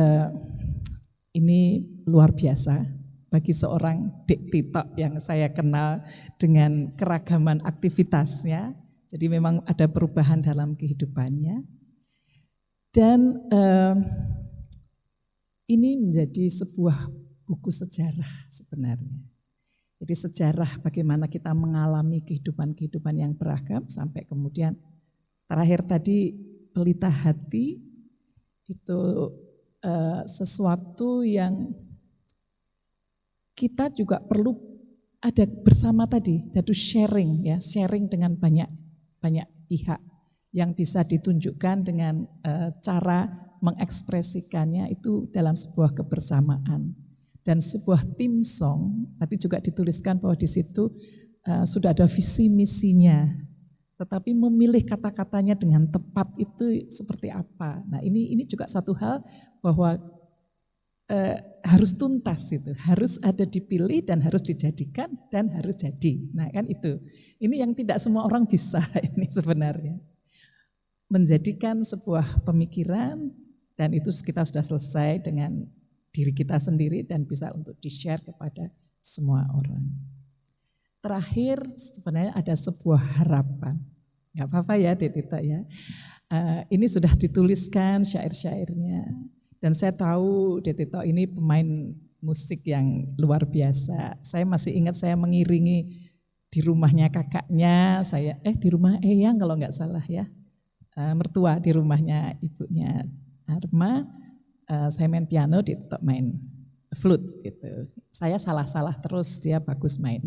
ini luar biasa bagi seorang Dik Tito yang saya kenal dengan keragaman aktivitasnya. Jadi memang ada perubahan dalam kehidupannya. Dan ini menjadi sebuah buku sejarah sebenarnya. Jadi sejarah bagaimana kita mengalami kehidupan-kehidupan yang beragam sampai kemudian terakhir tadi pelita hati itu sesuatu yang kita juga perlu ada bersama tadi, yaitu sharing ya, sharing dengan banyak pihak yang bisa ditunjukkan dengan cara mengekspresikannya itu dalam sebuah kebersamaan. Dan sebuah tim song, tadi juga dituliskan bahwa di situ sudah ada visi misinya, tetapi memilih kata-katanya dengan tepat itu seperti apa. Nah ini juga satu hal bahwa harus tuntas itu, harus ada dipilih dan harus dijadikan dan harus jadi. Nah kan itu, ini yang tidak semua orang bisa ini sebenarnya. Menjadikan sebuah pemikiran dan itu kita sudah selesai dengan diri kita sendiri dan bisa untuk di-share kepada semua orang. Terakhir sebenarnya ada sebuah harapan. Gak apa-apa ya Dik Tito ya. Ini sudah dituliskan syair-syairnya. Dan saya tahu Dik Tito ini pemain musik yang luar biasa. Saya masih ingat saya mengiringi di rumahnya kakaknya, di rumah Eyang kalau nggak salah ya. Mertua di rumahnya ibunya Arma. Saya main piano, Dik Tito main flute gitu. Saya salah-salah terus, dia bagus main.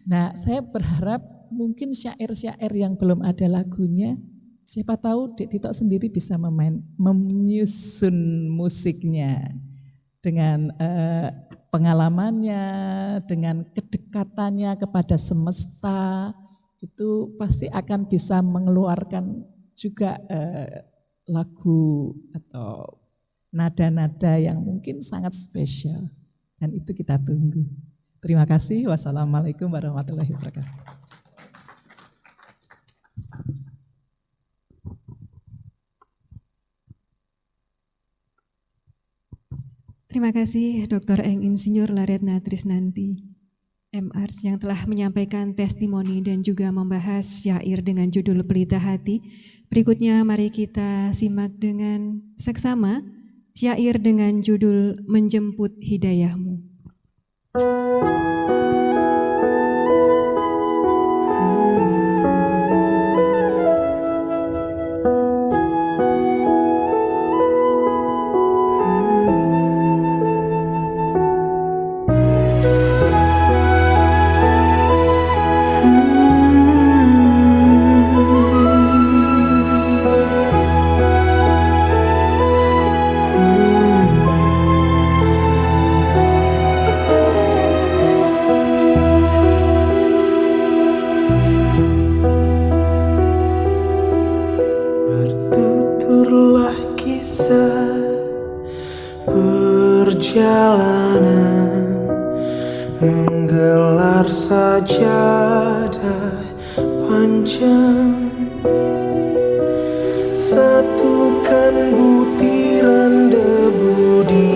Nah, saya berharap mungkin syair-syair yang belum ada lagunya, siapa tahu Dik Tito sendiri bisa menyusun musiknya dengan pengalamannya, dengan kedekatannya kepada semesta, itu pasti akan bisa mengeluarkan juga lagu atau nada-nada yang mungkin sangat spesial dan itu kita tunggu. Terima kasih. Wassalamualaikum warahmatullahi wabarakatuh. Terima kasih Dr. Eng Insinyur Laretna Trisnanti, MArs yang telah menyampaikan testimoni dan juga membahas syair dengan judul Pelita Hati. Berikutnya mari kita simak dengan seksama syair dengan judul Menjemput Hidayahmu. Perjalanan menggelar sajadah panjang, satukan butiran debu di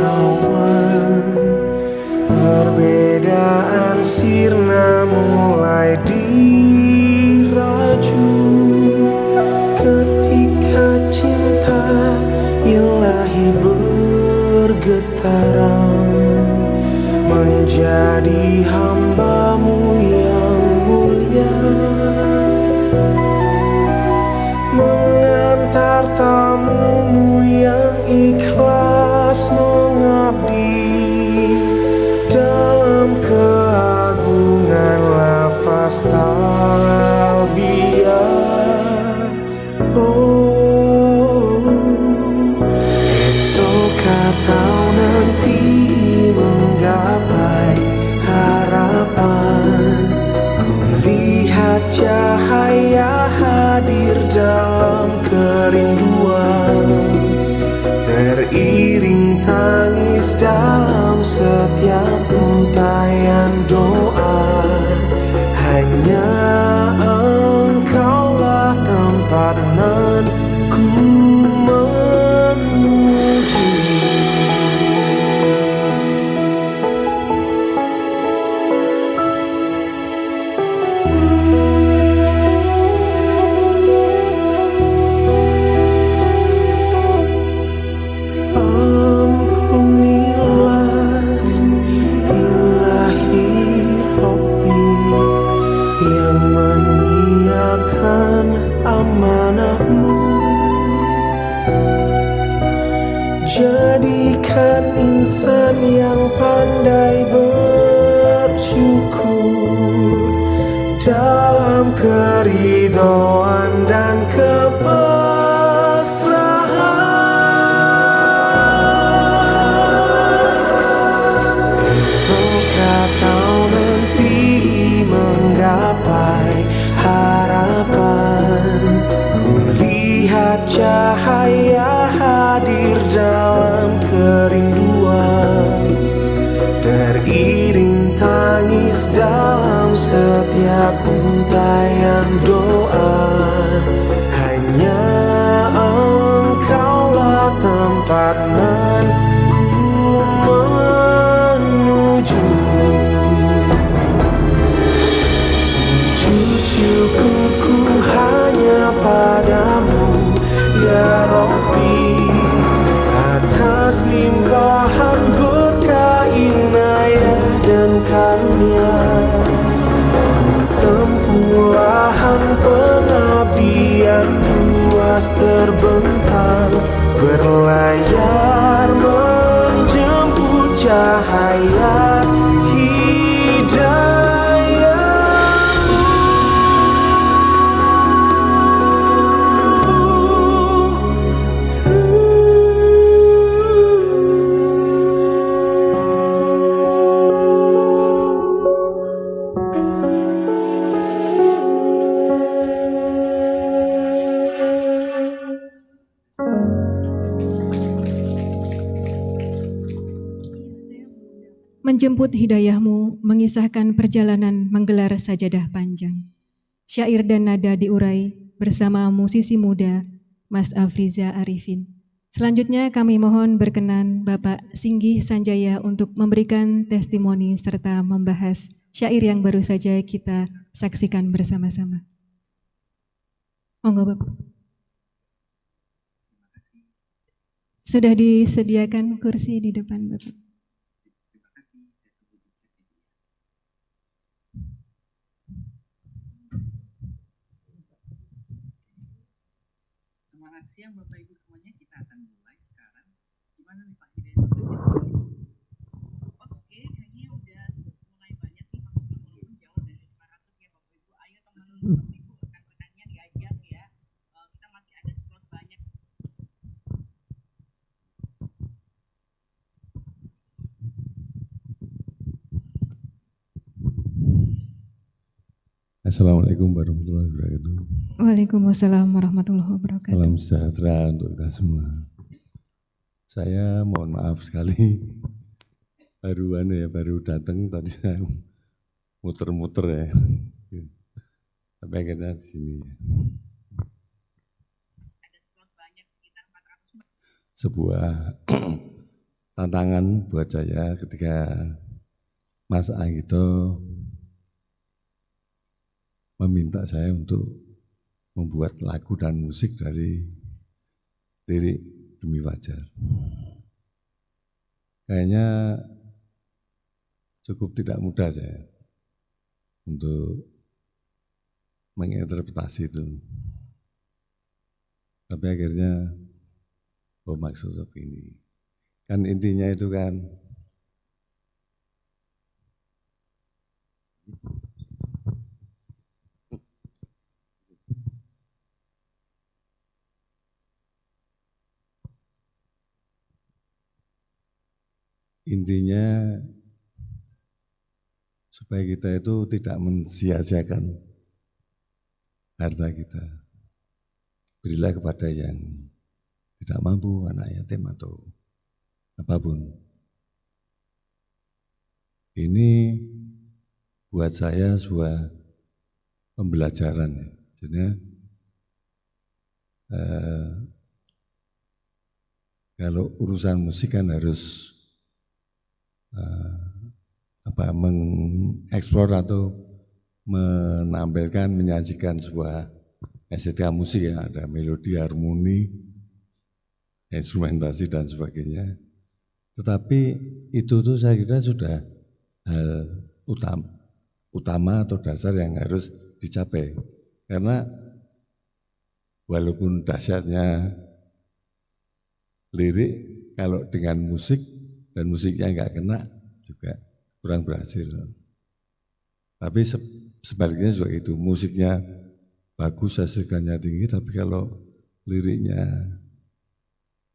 awan, perbedaan sirna mulai diraju ketika cinta ilahi bergetaran menjadi hamba-Mu yang mulia, mengantar tamu-Mu yang ikhlas mengabdi dalam keadaan nostalgia. Oh, esok atau nanti menggapai harapan, kulihat cahaya hadir dalam kerinduan, teriring tangis dalam setiap untayan doa. Hanya Engkaulah tempat nan ku menuju. Ampunilah ilahi Rabbi yang menyiapkan amanahmu. Jadikan insan yang pandai bersyukur dalam keridhaan dan kepasrahan. Esok atau nanti menggapai harapan, kulihat cahaya hadir dalam kerinduan, teriring tangis dalam setiap untayan doa. Hanya Engkaulah tempat nan ku menuju. Sujud syukurku hanya padamu ya Rabbi, atas limpahan berkah inayah dan karunia. Ku tempuh lahan pengabdian luas terbentang, berlayar menjemput cahaya Menjemput hidayahmu, mengisahkan perjalanan menggelar sajadah panjang. Syair dan nada diurai bersama musisi muda Mas Afriza Arifin. Selanjutnya kami mohon berkenan Bapak Singgih Sanjaya untuk memberikan testimoni serta membahas syair yang baru saja kita saksikan bersama-sama. Monggo Bapak. Sudah disediakan kursi di depan Bapak. Selamat siang Bapak Ibu semuanya, kita akan mulai sekarang. Gimana nih Pak Hidayat? Oke, kayaknya udah mulai banyak nih Pak Ibu, walaupun jauh dari 500 ya Bapak Ibu. Ayo teman-teman Bapak Ibu, rekan-rekannya diajak ya. Kita masih ada slot banyak. Assalamualaikum warahmatullahi wabarakatuh. Waalaikumsalam warahmatullahi wabarakatuh. Salam sejahtera untuk kita semua. Saya mohon maaf sekali, baru datang tadi saya muter-muter ya. Tapi akhirnya di sini. Sebuah tantangan buat saya ketika Mas Anggito meminta saya untuk membuat lagu dan musik dari lirik Demi Fajar. Kayaknya cukup tidak mudah saya untuk menginterpretasi itu. Tapi akhirnya, oh maksud ini. Kan intinya itu kan, intinya supaya kita itu tidak mensia-siakan harta kita. Berilah kepada yang tidak mampu, anak yatim atau apapun. Ini buat saya sebuah pembelajaran. Jadi kalau urusan musik kan harus mengeksplor atau menampilkan, menyajikan sebuah estetika musik ya, ada melodi, harmoni, instrumentasi dan sebagainya. Tetapi itu tuh saya kira sudah hal utama atau dasar yang harus dicapai. Karena walaupun dahsyatnya lirik, kalau dengan musik dan musiknya nggak kena juga kurang berhasil. Tapi sebaliknya juga itu, musiknya bagus, hasilkannya tinggi, tapi kalau liriknya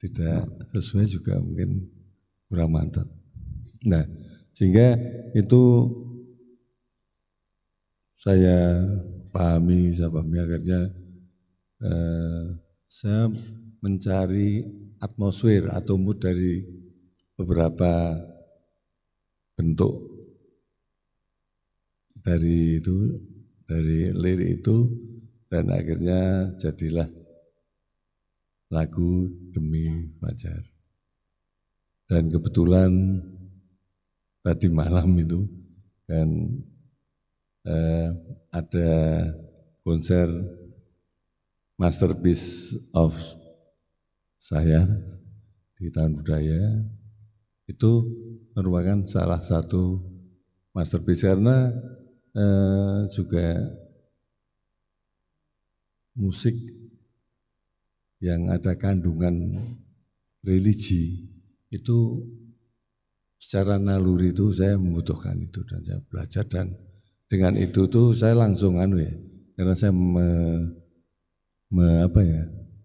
tidak sesuai juga mungkin kurang mantap. Nah, sehingga itu saya pahami akhirnya saya mencari atmosfer atau mood dari beberapa bentuk dari lirik itu, dan akhirnya jadilah lagu Demi Fajar. Dan kebetulan tadi malam itu kan ada konser masterpiece of saya di Tahun Budaya, itu merupakan salah satu masterpiece karena juga musik yang ada kandungan religi itu secara naluri itu saya membutuhkan itu, dan saya belajar, dan dengan itu tuh saya langsung karena saya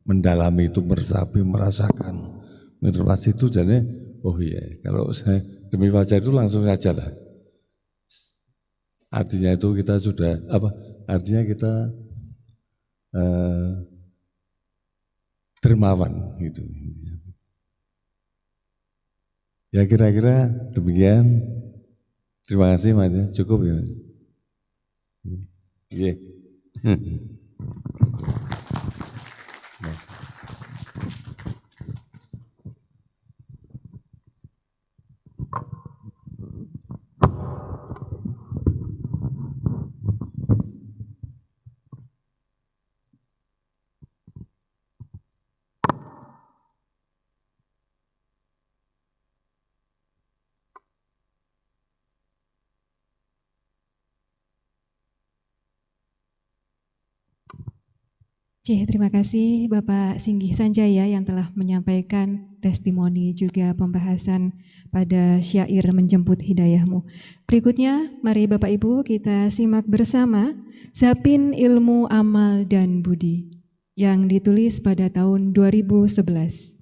mendalami itu, meresapi, merasakan, menginterpretasi itu, jadi oh iya, kalau saya Demi Fajar itu langsung saja lah. Artinya itu kita sudah artinya kita dermawan gitu. Ya kira-kira demikian. Terima kasih Mas, cukup ya. Iya. Terima kasih Bapak Singgih Sanjaya yang telah menyampaikan testimoni juga pembahasan pada syair Menjemput Hidayahmu. Berikutnya mari Bapak Ibu kita simak bersama Zapin Ilmu Amal dan Budi yang ditulis pada tahun 2011.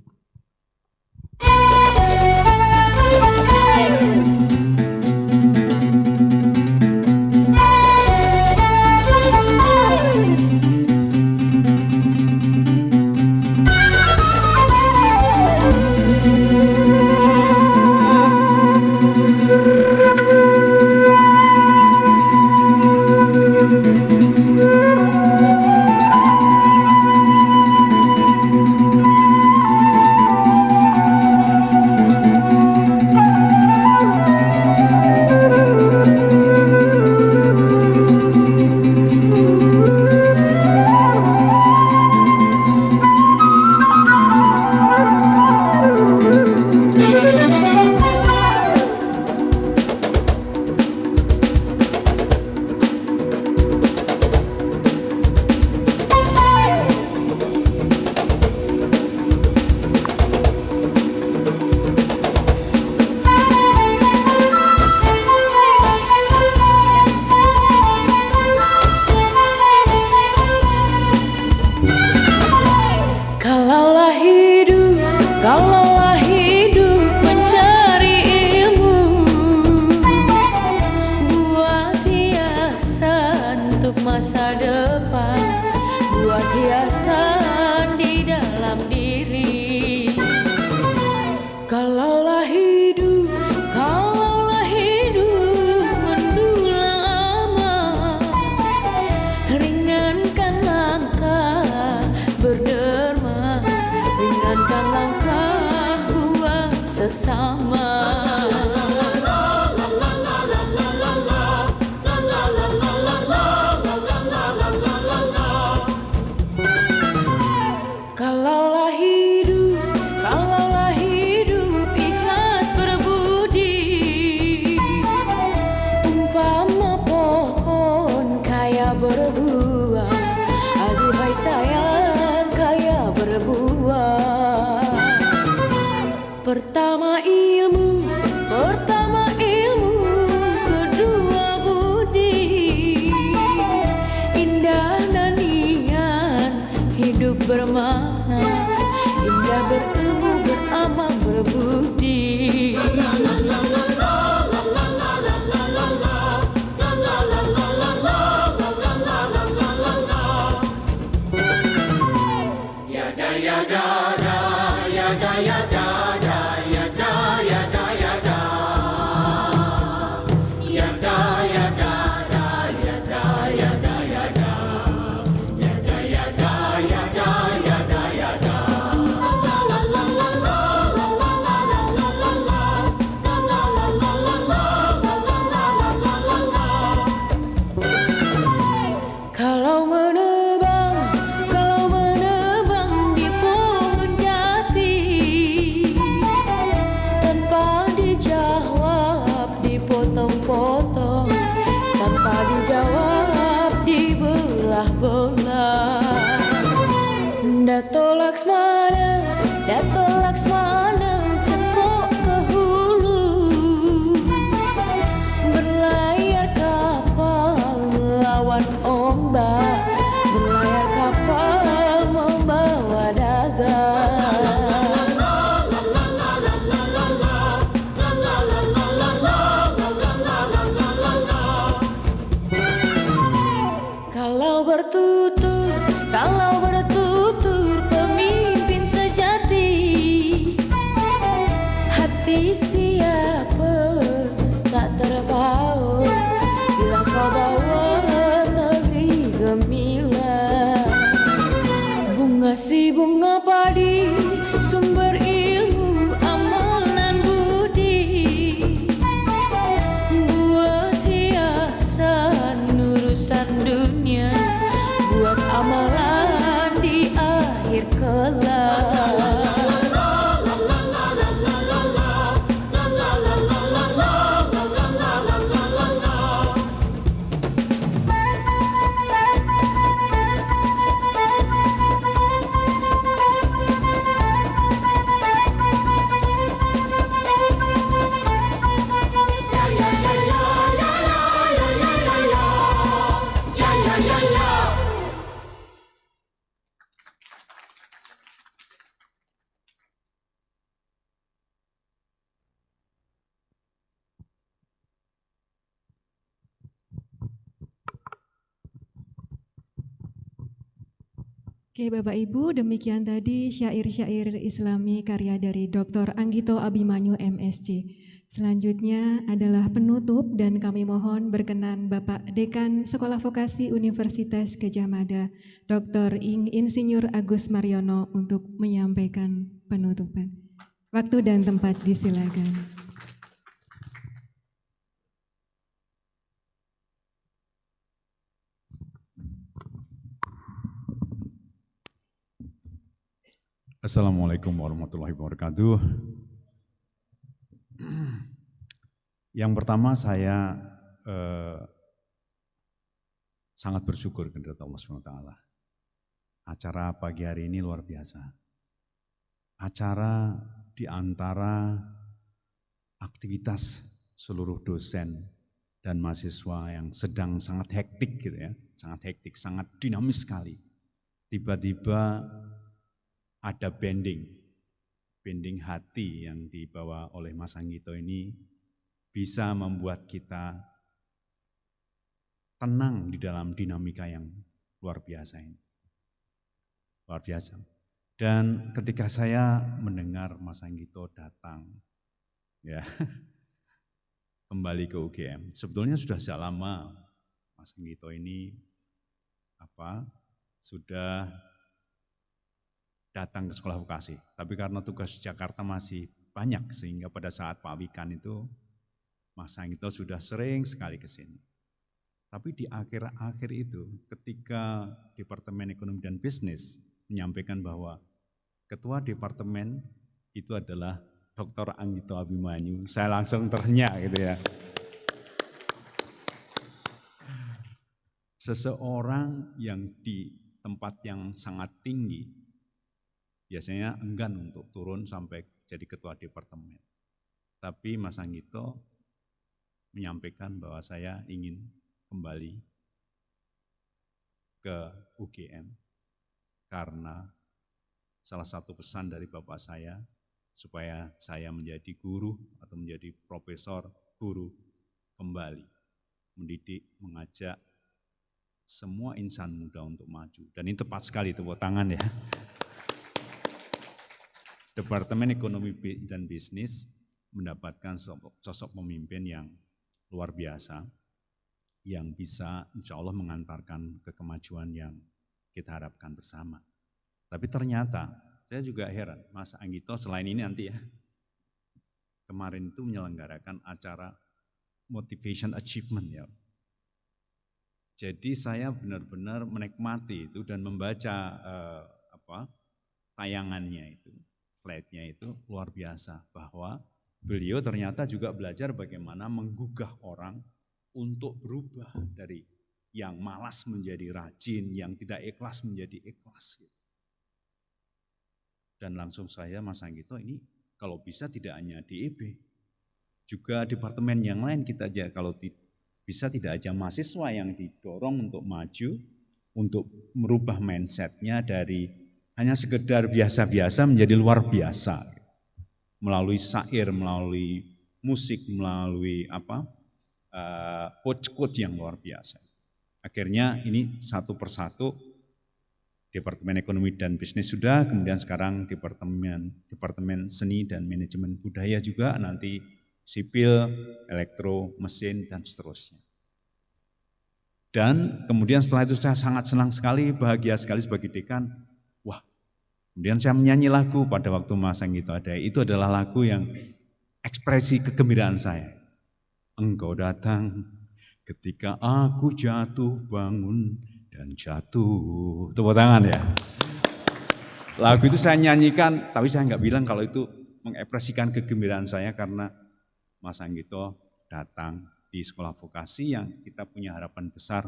masa depan, buat hiasan di dalam diri. Kalaulah hidup mendulang aman, ringankan langkah berderma, ringankan langkah buat sesama. Kalaulah hidup ikhlas berbudi, umpama pohon kaya berbuah, aduhai sayang kaya berbuah. Pertama ilmu, kedua budi, indah nanian hidup bermakna, indah bertemu beramal berbudi. Yada yada da, yada yada da, yada yada yada, yada yada da, yada yada yada, yada yada yada, yada yada. Kalau menebang di pohon jati, tanpa dijawab dipotong-potong, tanpa dijawab dibelah-belah. Dato Laksmana cekok ke hulu, berlayar kapal melawan ombak, berlayar kapal membawa dagang. Kalau bertutur pemimpin sejati, hati siapa tak terbawa bila kau bawa negeri gemilang. Bunga si bunga padi, sumber ilmu amal dan budi, buat hiasan urusan dunia, buat amalan di akhir kelak. Oke Bapak Ibu, demikian tadi syair-syair Islami karya dari Dr. Anggito Abimanyu MSc. Selanjutnya adalah penutup dan kami mohon berkenan Bapak Dekan Sekolah Vokasi Universitas Gadjah Mada, Dr. Insinyur Agus Mariono untuk menyampaikan penutupan. Waktu dan tempat disilakan. Assalamualaikum warahmatullahi wabarakatuh. Yang pertama saya sangat bersyukur kepada Allah SWT. Acara pagi hari ini luar biasa. Acara di antara aktivitas seluruh dosen dan mahasiswa yang sedang sangat hektik gitu ya, sangat hektik, sangat dinamis sekali. Tiba-tiba ada bending hati yang dibawa oleh Mas Anggito ini bisa membuat kita tenang di dalam dinamika yang luar biasa ini. Luar biasa. Dan ketika saya mendengar Mas Anggito datang ya kembali ke UGM, sebetulnya sudah sejak lama Mas Anggito ini sudah datang ke sekolah vokasi. Tapi karena tugas Jakarta masih banyak sehingga pada saat Pak Wikan itu Mas Anggito sudah sering sekali ke sini. Tapi di akhir-akhir itu ketika Departemen Ekonomi dan Bisnis menyampaikan bahwa Ketua Departemen itu adalah Dr. Anggito Abimanyu, saya langsung terhenyak gitu ya. Seseorang yang di tempat yang sangat tinggi biasanya enggan untuk turun sampai jadi Ketua Departemen. Tapi Mas Anggito menyampaikan bahwa saya ingin kembali ke UGM karena salah satu pesan dari Bapak saya supaya saya menjadi guru atau menjadi profesor guru kembali, mendidik, mengajak semua insan muda untuk maju. Dan ini tepat sekali, tepuk tangan ya. Departemen Ekonomi dan Bisnis mendapatkan sosok pemimpin yang luar biasa, yang bisa insya Allah mengantarkan ke kemajuan yang kita harapkan bersama. Tapi ternyata saya juga heran, Mas Anggito selain ini nanti ya, kemarin itu menyelenggarakan acara Motivation Achievement ya. Jadi saya benar-benar menikmati itu dan membaca tayangannya itu, slide-nya itu luar biasa, bahwa beliau ternyata juga belajar bagaimana menggugah orang untuk berubah dari yang malas menjadi rajin, yang tidak ikhlas menjadi ikhlas. Dan langsung saya, Mas Anggito, ini kalau bisa tidak hanya DEB, juga departemen yang lain kita aja, kalau bisa tidak aja mahasiswa yang didorong untuk maju, untuk merubah mindsetnya dari hanya sekedar biasa-biasa menjadi luar biasa. Melalui syair, melalui musik, melalui quote-quote yang luar biasa. Akhirnya ini satu persatu Departemen Ekonomi dan Bisnis sudah, kemudian sekarang Departemen Seni dan Manajemen Budaya juga, nanti sipil, elektro, mesin, dan seterusnya. Dan kemudian setelah itu saya sangat senang sekali, bahagia sekali sebagai dekan. Wah, kemudian saya menyanyi lagu pada waktu Mas Anggito ada. Itu adalah lagu yang ekspresi kegembiraan saya. Engkau datang ketika aku jatuh bangun dan jatuh. Tepuk tangan ya. Lagu itu saya nyanyikan, tapi saya nggak bilang kalau itu mengekspresikan kegembiraan saya karena Mas Anggito datang di sekolah vokasi yang kita punya harapan besar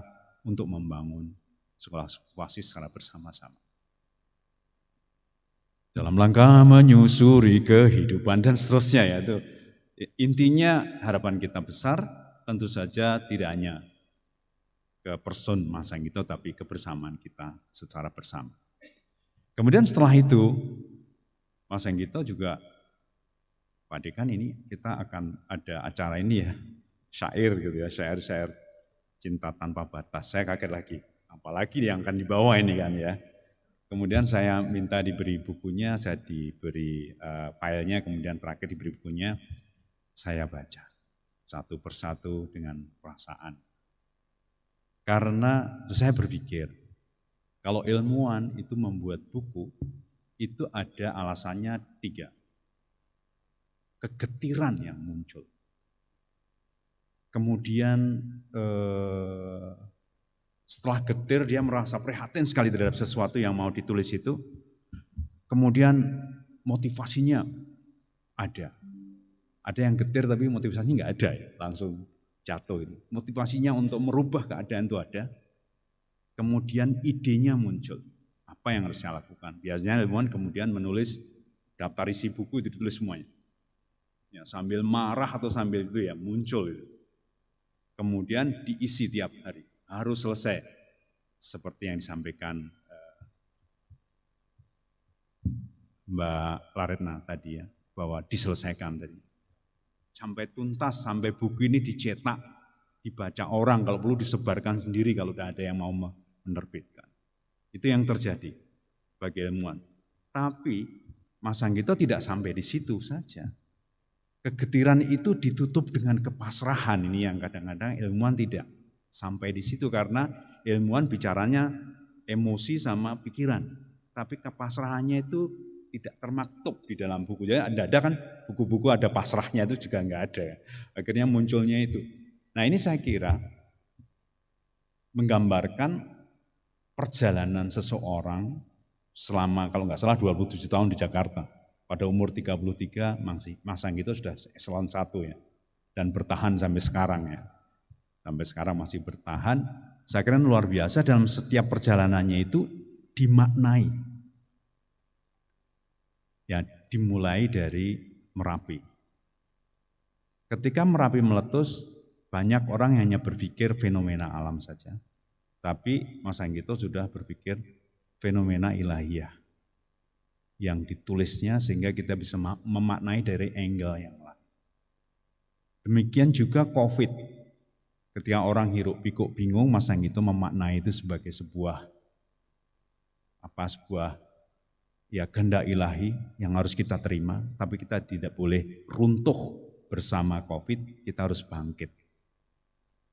untuk membangun sekolah vokasi secara bersama-sama. Dalam langkah menyusuri kehidupan dan seterusnya ya itu. Intinya harapan kita besar, tentu saja tidak hanya ke person Mas Anggito, tapi kebersamaan kita secara bersama. Kemudian setelah itu, Mas Anggito juga, Pak Dekan, ini kita akan ada acara ini ya, syair gitu ya, syair-syair cinta tanpa batas. Saya kaget lagi, apalagi yang akan dibawa ini kan ya. Kemudian saya minta diberi bukunya, saya diberi filenya, kemudian terakhir diberi bukunya, saya baca satu persatu dengan perasaan. Karena saya berpikir, kalau ilmuwan itu membuat buku, itu ada alasannya 3. Kegetiran yang muncul. Kemudian setelah getir dia merasa prihatin sekali terhadap sesuatu yang mau ditulis itu. Kemudian motivasinya ada. Ada yang getir tapi motivasinya nggak ada ya, langsung jatuh itu. Motivasinya untuk merubah keadaan itu ada. Kemudian idenya muncul. Apa yang harus saya lakukan? Biasanya ilmuwan kemudian menulis daftar isi buku itu ditulis semuanya. Ya, sambil marah atau sambil itu ya muncul itu. Kemudian diisi tiap hari. Harus selesai. Seperti yang disampaikan Mbak Laretna tadi ya, bahwa diselesaikan tadi. Sampai tuntas, sampai buku ini dicetak, dibaca orang, kalau perlu disebarkan sendiri kalau tidak ada yang mau menerbitkan. Itu yang terjadi bagi ilmuwan. Tapi Mas Anggito tidak sampai di situ saja. Kegetiran itu ditutup dengan kepasrahan, ini yang kadang-kadang ilmuwan tidak sampai di situ karena ilmuwan bicaranya emosi sama pikiran. Tapi kepasrahannya itu tidak termaktub di dalam buku. Jadi ada kan buku-buku ada pasrahnya itu juga enggak ada. Akhirnya munculnya itu. Nah ini saya kira menggambarkan perjalanan seseorang selama kalau enggak salah 27 tahun di Jakarta. Pada umur 33 Mas Anggito sudah eselon 1 ya. Dan bertahan sampai sekarang ya. Sampai sekarang masih bertahan. Saya kira luar biasa dalam setiap perjalanannya itu dimaknai. Ya, dimulai dari Merapi. Ketika Merapi meletus, banyak orang yang hanya berpikir fenomena alam saja. Tapi Mas Anggito sudah berpikir fenomena ilahiyah yang ditulisnya sehingga kita bisa memaknai dari angle yang lain. Demikian juga COVID. Ketika orang hiruk pikuk bingung, Mas Anggito memaknai itu sebagai sebuah ya kehendak ilahi yang harus kita terima, tapi kita tidak boleh runtuh bersama COVID, kita harus bangkit.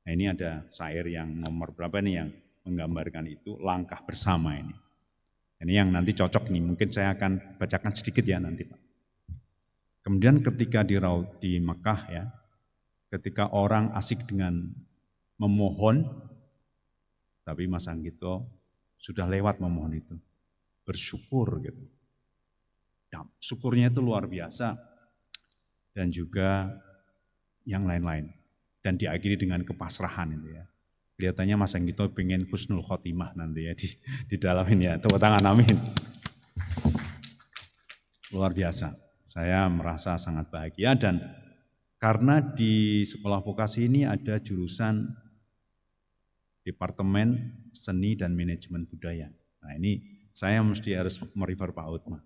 Nah ini ada syair yang nomor berapa nih yang menggambarkan itu, langkah bersama ini. Ini yang nanti cocok nih, mungkin saya akan bacakan sedikit ya nanti Pak. Kemudian ketika di Mekah ya, ketika orang asik dengan memohon, tapi Mas Anggito sudah lewat memohon itu. Bersyukur gitu. Ya, syukurnya itu luar biasa dan juga yang lain-lain dan diakhiri dengan kepasrahan itu ya. Kelihatannya Mas Anggito pengen husnul khotimah nanti ya di dalam ini ya. Tepuk tangan amin. Luar biasa. Saya merasa sangat bahagia dan karena di sekolah vokasi ini ada jurusan Departemen Seni dan Manajemen Budaya. Nah ini saya mesti harus merefer Pak Hotma.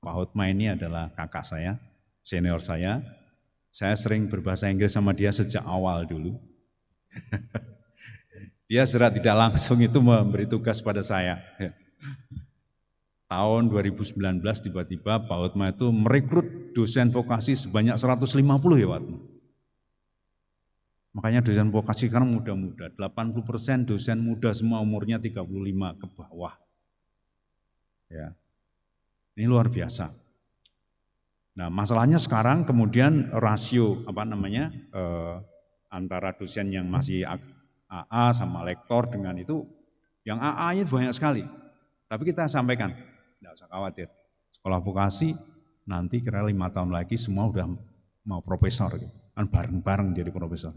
Pak Hotma ini adalah kakak saya, senior saya. Saya sering berbahasa Inggris sama dia sejak awal dulu. Dia secara tidak langsung itu memberi tugas pada saya. Tahun 2019 tiba-tiba Pak Hotma itu merekrut dosen vokasi sebanyak 150 ya Pak. Makanya dosen vokasi sekarang muda-muda, 80% dosen muda semua umurnya 35 ke bawah. Ya, ini luar biasa. Nah, masalahnya sekarang kemudian rasio antara dosen yang masih AA sama lektor dengan itu, yang AA-nya banyak sekali. Tapi kita sampaikan, tidak usah khawatir. Sekolah vokasi nanti kira 5 tahun lagi semua udah mau profesor, kan bareng-bareng jadi profesor.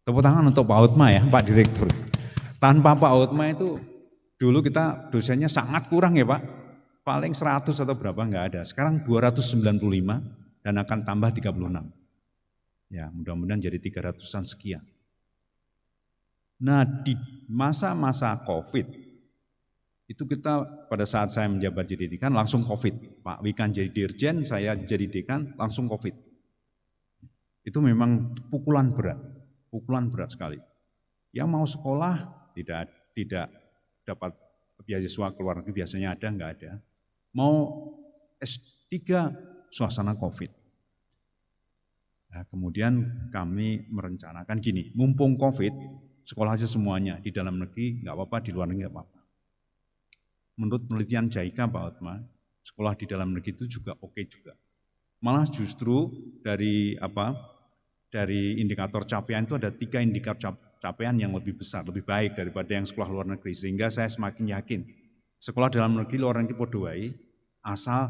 Tepuk tangan untuk Pak Hotma ya, Pak Direktur. Tanpa Pak Hotma itu dulu kita dosennya sangat kurang ya Pak, paling 100 atau berapa enggak ada. Sekarang 295 dan akan tambah 36. Ya mudah-mudahan jadi 300-an sekian. Nah di masa-masa COVID, itu kita pada saat saya menjabat jadi dekan langsung COVID. Pak Wikan jadi dirjen, saya jadi dekan langsung COVID. Itu memang pukulan berat sekali. Yang mau sekolah tidak dapat beasiswa ke luar negeri biasanya ada, enggak ada. Mau S3 suasana COVID. Nah, kemudian kami merencanakan gini, mumpung COVID, sekolah aja semuanya, di dalam negeri enggak apa-apa, di luar negeri enggak apa-apa. Menurut penelitian JICA Pak Hotma, sekolah di dalam negeri itu juga oke juga. Malah justru dari indikator capaian itu ada 3 indikator capaian yang lebih besar, lebih baik daripada yang sekolah luar negeri. Sehingga saya semakin yakin, sekolah dalam negeri, luar negeri podo wae, asal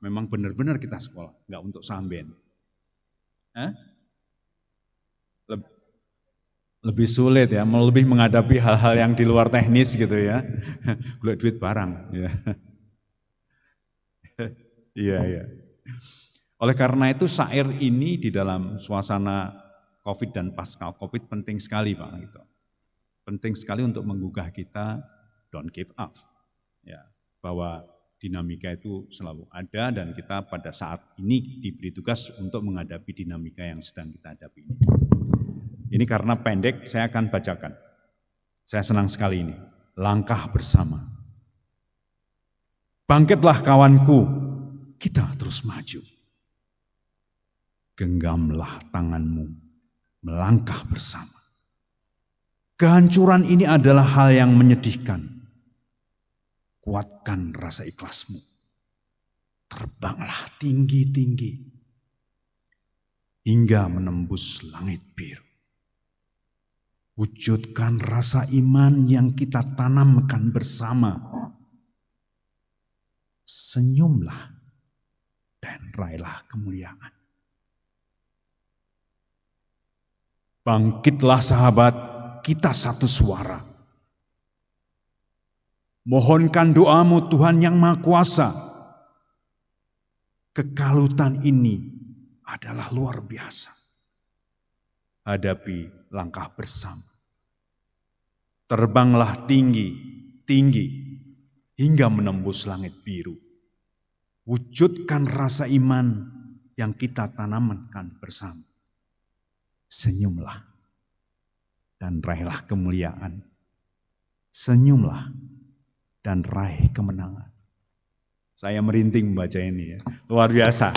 memang benar-benar kita sekolah, enggak untuk samben. Lebih sulit ya, lebih menghadapi hal-hal yang di luar teknis gitu ya. Golek duit barang. Ya. Iya. Oleh karena itu syair ini di dalam suasana COVID dan pasca COVID penting sekali Pak. Gitu. Penting sekali untuk menggugah kita, don't give up. Ya, bahwa dinamika itu selalu ada dan kita pada saat ini diberi tugas untuk menghadapi dinamika yang sedang kita hadapi ini. Ini karena pendek, saya akan bacakan. Saya senang sekali ini. Langkah bersama. Bangkitlah kawanku, kita terus maju. Genggamlah tanganmu, melangkah bersama. Kehancuran ini adalah hal yang menyedihkan. Kuatkan rasa ikhlasmu. Terbanglah tinggi-tinggi hingga menembus langit biru. Wujudkan rasa iman yang kita tanamkan bersama. Senyumlah dan raihlah kemuliaan. Bangkitlah sahabat, kita satu suara. Mohonkan doamu Tuhan yang Maha Kuasa. Kekalutan ini adalah luar biasa. Hadapi langkah bersama. Terbanglah tinggi, tinggi, hingga menembus langit biru. Wujudkan rasa iman yang kita tanamkan bersama. Senyumlah dan raihlah kemuliaan. Senyumlah dan raih kemenangan. Saya merinding membaca ini ya. Luar biasa.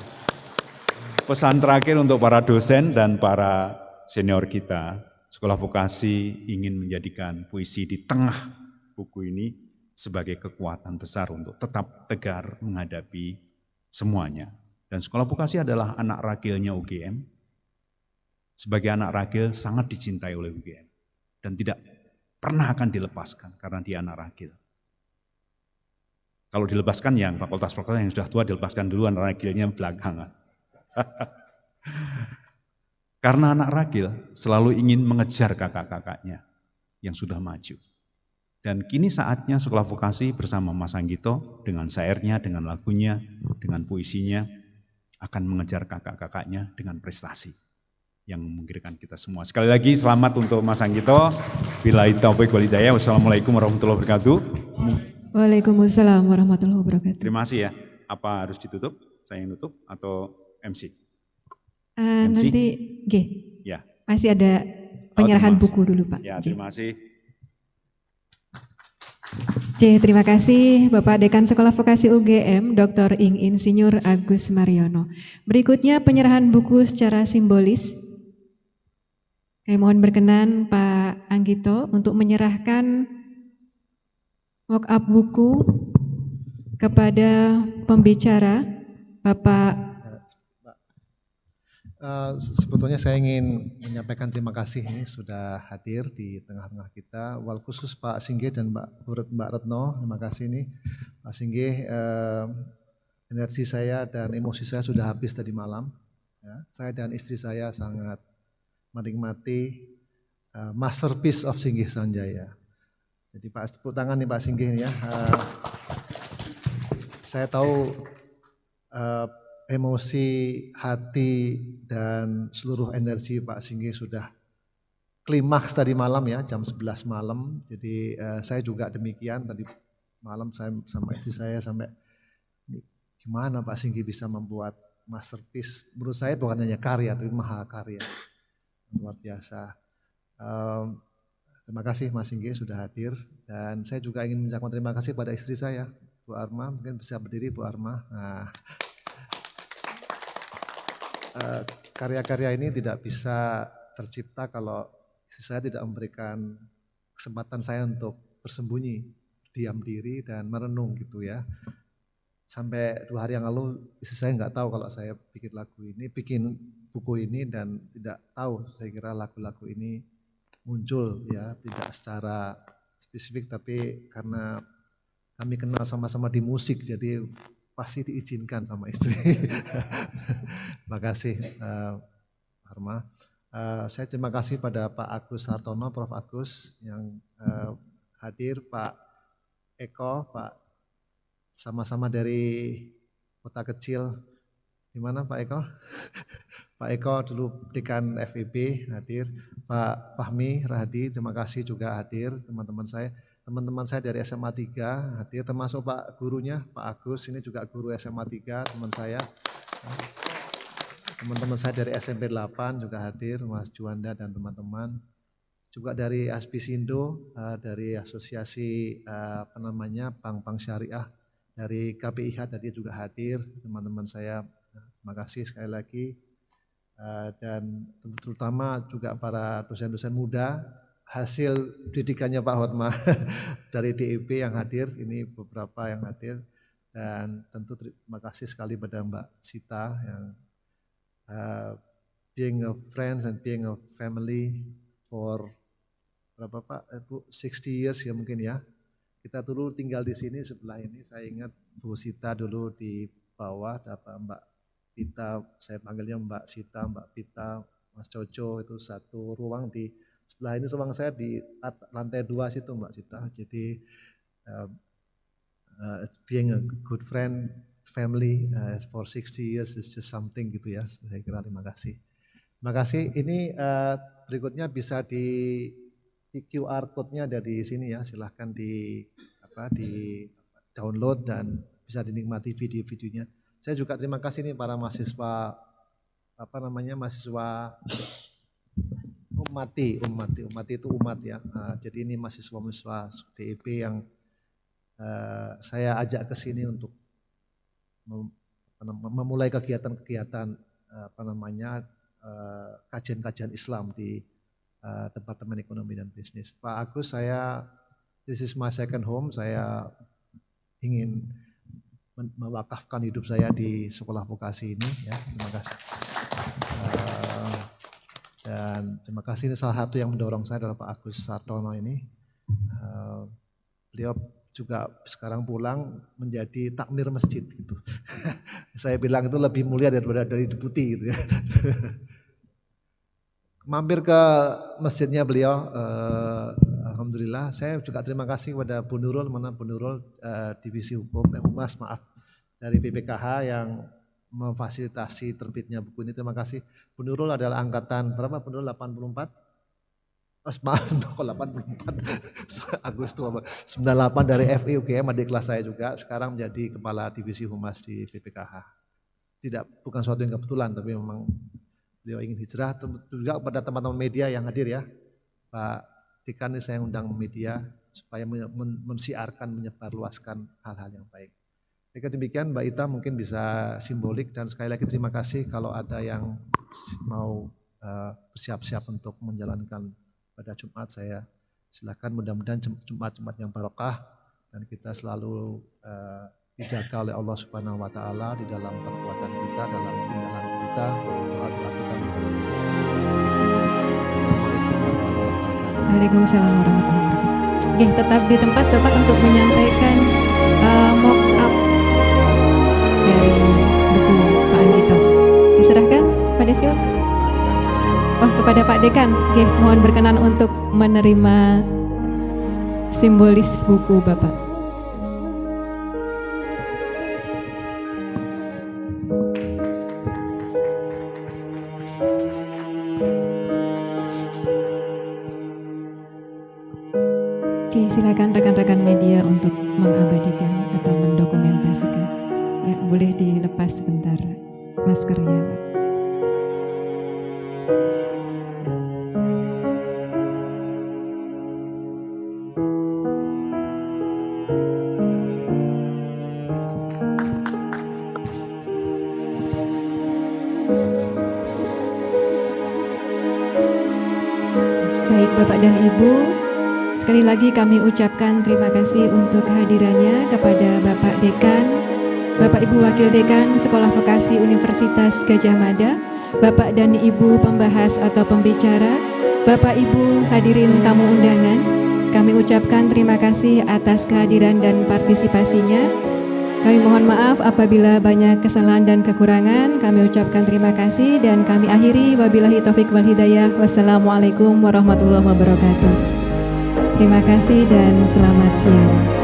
Pesan terakhir untuk para dosen dan para senior kita, Sekolah Vokasi ingin menjadikan puisi di tengah buku ini sebagai kekuatan besar untuk tetap tegar menghadapi semuanya. Dan Sekolah Vokasi adalah anak ragilnya UGM. Sebagai anak ragil sangat dicintai oleh UGM. Dan tidak pernah akan dilepaskan karena dia anak ragil. Kalau dilepaskan yang fakultas-fakultas yang sudah tua dilepaskan dulu, anak ragilnya belakangan. Karena anak ragil selalu ingin mengejar kakak-kakaknya yang sudah maju. Dan kini saatnya Sekolah Vokasi bersama Mas Anggito dengan syairnya, dengan lagunya, dengan puisinya akan mengejar kakak-kakaknya dengan prestasi yang menggirirkan kita semua. Sekali lagi selamat untuk Mas Anggito. Billahi taufiq wal hidayah. Wassalamualaikum warahmatullahi wabarakatuh. Waalaikumsalam warahmatullahi wabarakatuh. Terima kasih ya. Apa harus ditutup? Saya yang tutup atau MC? Nanti G. Ya. Masih ada penyerahan buku dulu Pak. Ya, terima kasih. C. Terima kasih Bapak Dekan Sekolah Vokasi UGM, Dr. Ing Insinyur Agus Mariono. Berikutnya penyerahan buku secara simbolis. Kami mohon berkenan Pak Anggito untuk menyerahkan mock-up buku kepada pembicara Bapak. Sebetulnya saya ingin menyampaikan terima kasih ini sudah hadir di tengah-tengah kita. Wal khusus Pak Singgih dan Mbak Retno, terima kasih nih Pak Singgih. Energi saya dan emosi saya sudah habis tadi malam. Ya, saya dan istri saya sangat menikmati masterpiece of Singgih Sanjaya. Jadi Pak, tepuk tangan nih Pak Singgih ya. Saya tahu emosi, hati, dan seluruh energi Pak Singgih sudah klimaks tadi malam ya, jam 11 malam. Jadi saya juga demikian, tadi malam saya sama istri saya sampai gimana Pak Singgih bisa membuat masterpiece. Menurut saya bukan hanya karya, tapi mahakarya. Luar biasa. Terima kasih Mas Singgih sudah hadir. Dan saya juga ingin mengucapkan terima kasih pada istri saya, Bu Arma. Mungkin bisa berdiri Bu Arma. Nah, karya-karya ini tidak bisa tercipta kalau istri saya tidak memberikan kesempatan saya untuk bersembunyi, diam diri dan merenung gitu ya. Sampai 2 hari yang lalu istri saya nggak tahu kalau saya bikin buku ini dan tidak tahu, saya kira lagu-lagu ini muncul ya, tidak secara spesifik tapi karena kami kenal sama-sama di musik jadi pasti diizinkan sama istri. Terima kasih Arma. Saya terima kasih pada Pak Agus Hartono, Prof. Agus yang hadir, Pak Eko, Pak sama-sama dari kota kecil. Di mana Pak Eko? Pak Eko dulu dekan FIB hadir, Pak Fahmi Rahadi terima kasih juga hadir, teman-teman saya dari SMA 3 hadir, termasuk Pak gurunya, Pak Agus ini juga guru SMA 3 teman saya. teman-teman saya dari SMP 8 juga hadir, Mas Juanda dan teman-teman. Juga dari Aspisindo, dari Asosiasi Bank-Bank Syariah, dari KPIH tadi juga hadir, teman-teman saya. Terima kasih sekali lagi. Dan terutama juga para dosen-dosen muda, hasil didikannya Pak Hotma dari DIP yang hadir, ini beberapa yang hadir. Dan tentu terima kasih sekali pada Mbak Sita yang being a friends and being a family for berapa Pak, 60 years ya mungkin ya. Kita dulu tinggal di sini sebelah ini, saya ingat Bu Sita dulu di bawah, dapat Mbak Pita, saya panggilnya Mbak Sita, Mbak Pita, Mas Coco, itu satu ruang di sebelah ini, ruang saya di lantai 2 situ Mbak Sita. Jadi being a good friend, family for 60 years is just something gitu ya. Saya kira terima kasih. Terima kasih. Ini berikutnya bisa di QR code-nya ada di sini ya. Silahkan di download dan bisa dinikmati video-videonya. Saya juga terima kasih nih para mahasiswa mahasiswa Ummati itu umat ya. Jadi ini mahasiswa DIP yang saya ajak ke sini untuk memulai kegiatan-kegiatan kajian-kajian Islam di Departemen Ekonomi dan Bisnis. Pak Agus, this is my second home. Saya ingin mewakafkan hidup saya di sekolah vokasi ini. Ya, terima kasih. Dan terima kasih, ini salah satu yang mendorong saya adalah Pak Agus Sartono ini. Beliau juga sekarang pulang menjadi takmir masjid gitu. Saya bilang itu lebih mulia daripada dari deputi gitu ya. Mampir ke masjidnya beliau, alhamdulillah. Saya juga terima kasih kepada Bu Nurul, Divisi Hukum, Humas maaf, dari BPKH yang memfasilitasi terbitnya buku ini. Terima kasih. Bu Nurul adalah angkatan berapa? Bu Nurul 84? Maaf, 84. Agustus 98 dari FI UGM, adik kelas saya juga. Sekarang menjadi Kepala Divisi Humas di BPKH. Bukan suatu yang kebetulan, tapi memang beliau ingin hijrah. Juga kepada teman-teman media yang hadir ya, Pak Dekan, ini saya undang media supaya mensiarkan, menyebarluaskan hal-hal yang baik. Jika demikian Mbak Ita mungkin bisa simbolik, dan sekali lagi terima kasih kalau ada yang mau bersiap-siap untuk menjalankan pada Jumat, saya silakan, mudah-mudahan Jumat-Jumat yang barokah dan kita selalu dijaga oleh Allah Subhanahu wa taala di dalam perbuatan kita, dalam tindakan kita, doa-doa kita. Assalamualaikum warahmatullahi wabarakatuh. Waalaikumsalam warahmatullahi wabarakatuh. Oke, tetap di tempat Bapak untuk menyampaikan mock up dari buku Pak Anggito. Diserahkan pada siapa? Kepada Pak Dekan. Oke, mohon berkenan untuk menerima simbolis buku Bapak. Silakan rekan-rekan media untuk mengabadikan atau mendokumentasikan. Ya, boleh dilepas sebentar maskernya, Pak. Baik Bapak dan Ibu, sekali lagi kami ucapkan terima kasih untuk kehadirannya kepada Bapak Dekan, Bapak Ibu Wakil Dekan Sekolah Vokasi Universitas Gadjah Mada, Bapak dan Ibu pembahas atau pembicara, Bapak Ibu hadirin tamu undangan, kami ucapkan terima kasih atas kehadiran dan partisipasinya. Kami mohon maaf apabila banyak kesalahan dan kekurangan. Kami ucapkan terima kasih dan kami akhiri wabillahi taufik wal hidayah. Wassalamualaikum warahmatullahi wabarakatuh. Terima kasih dan selamat siang.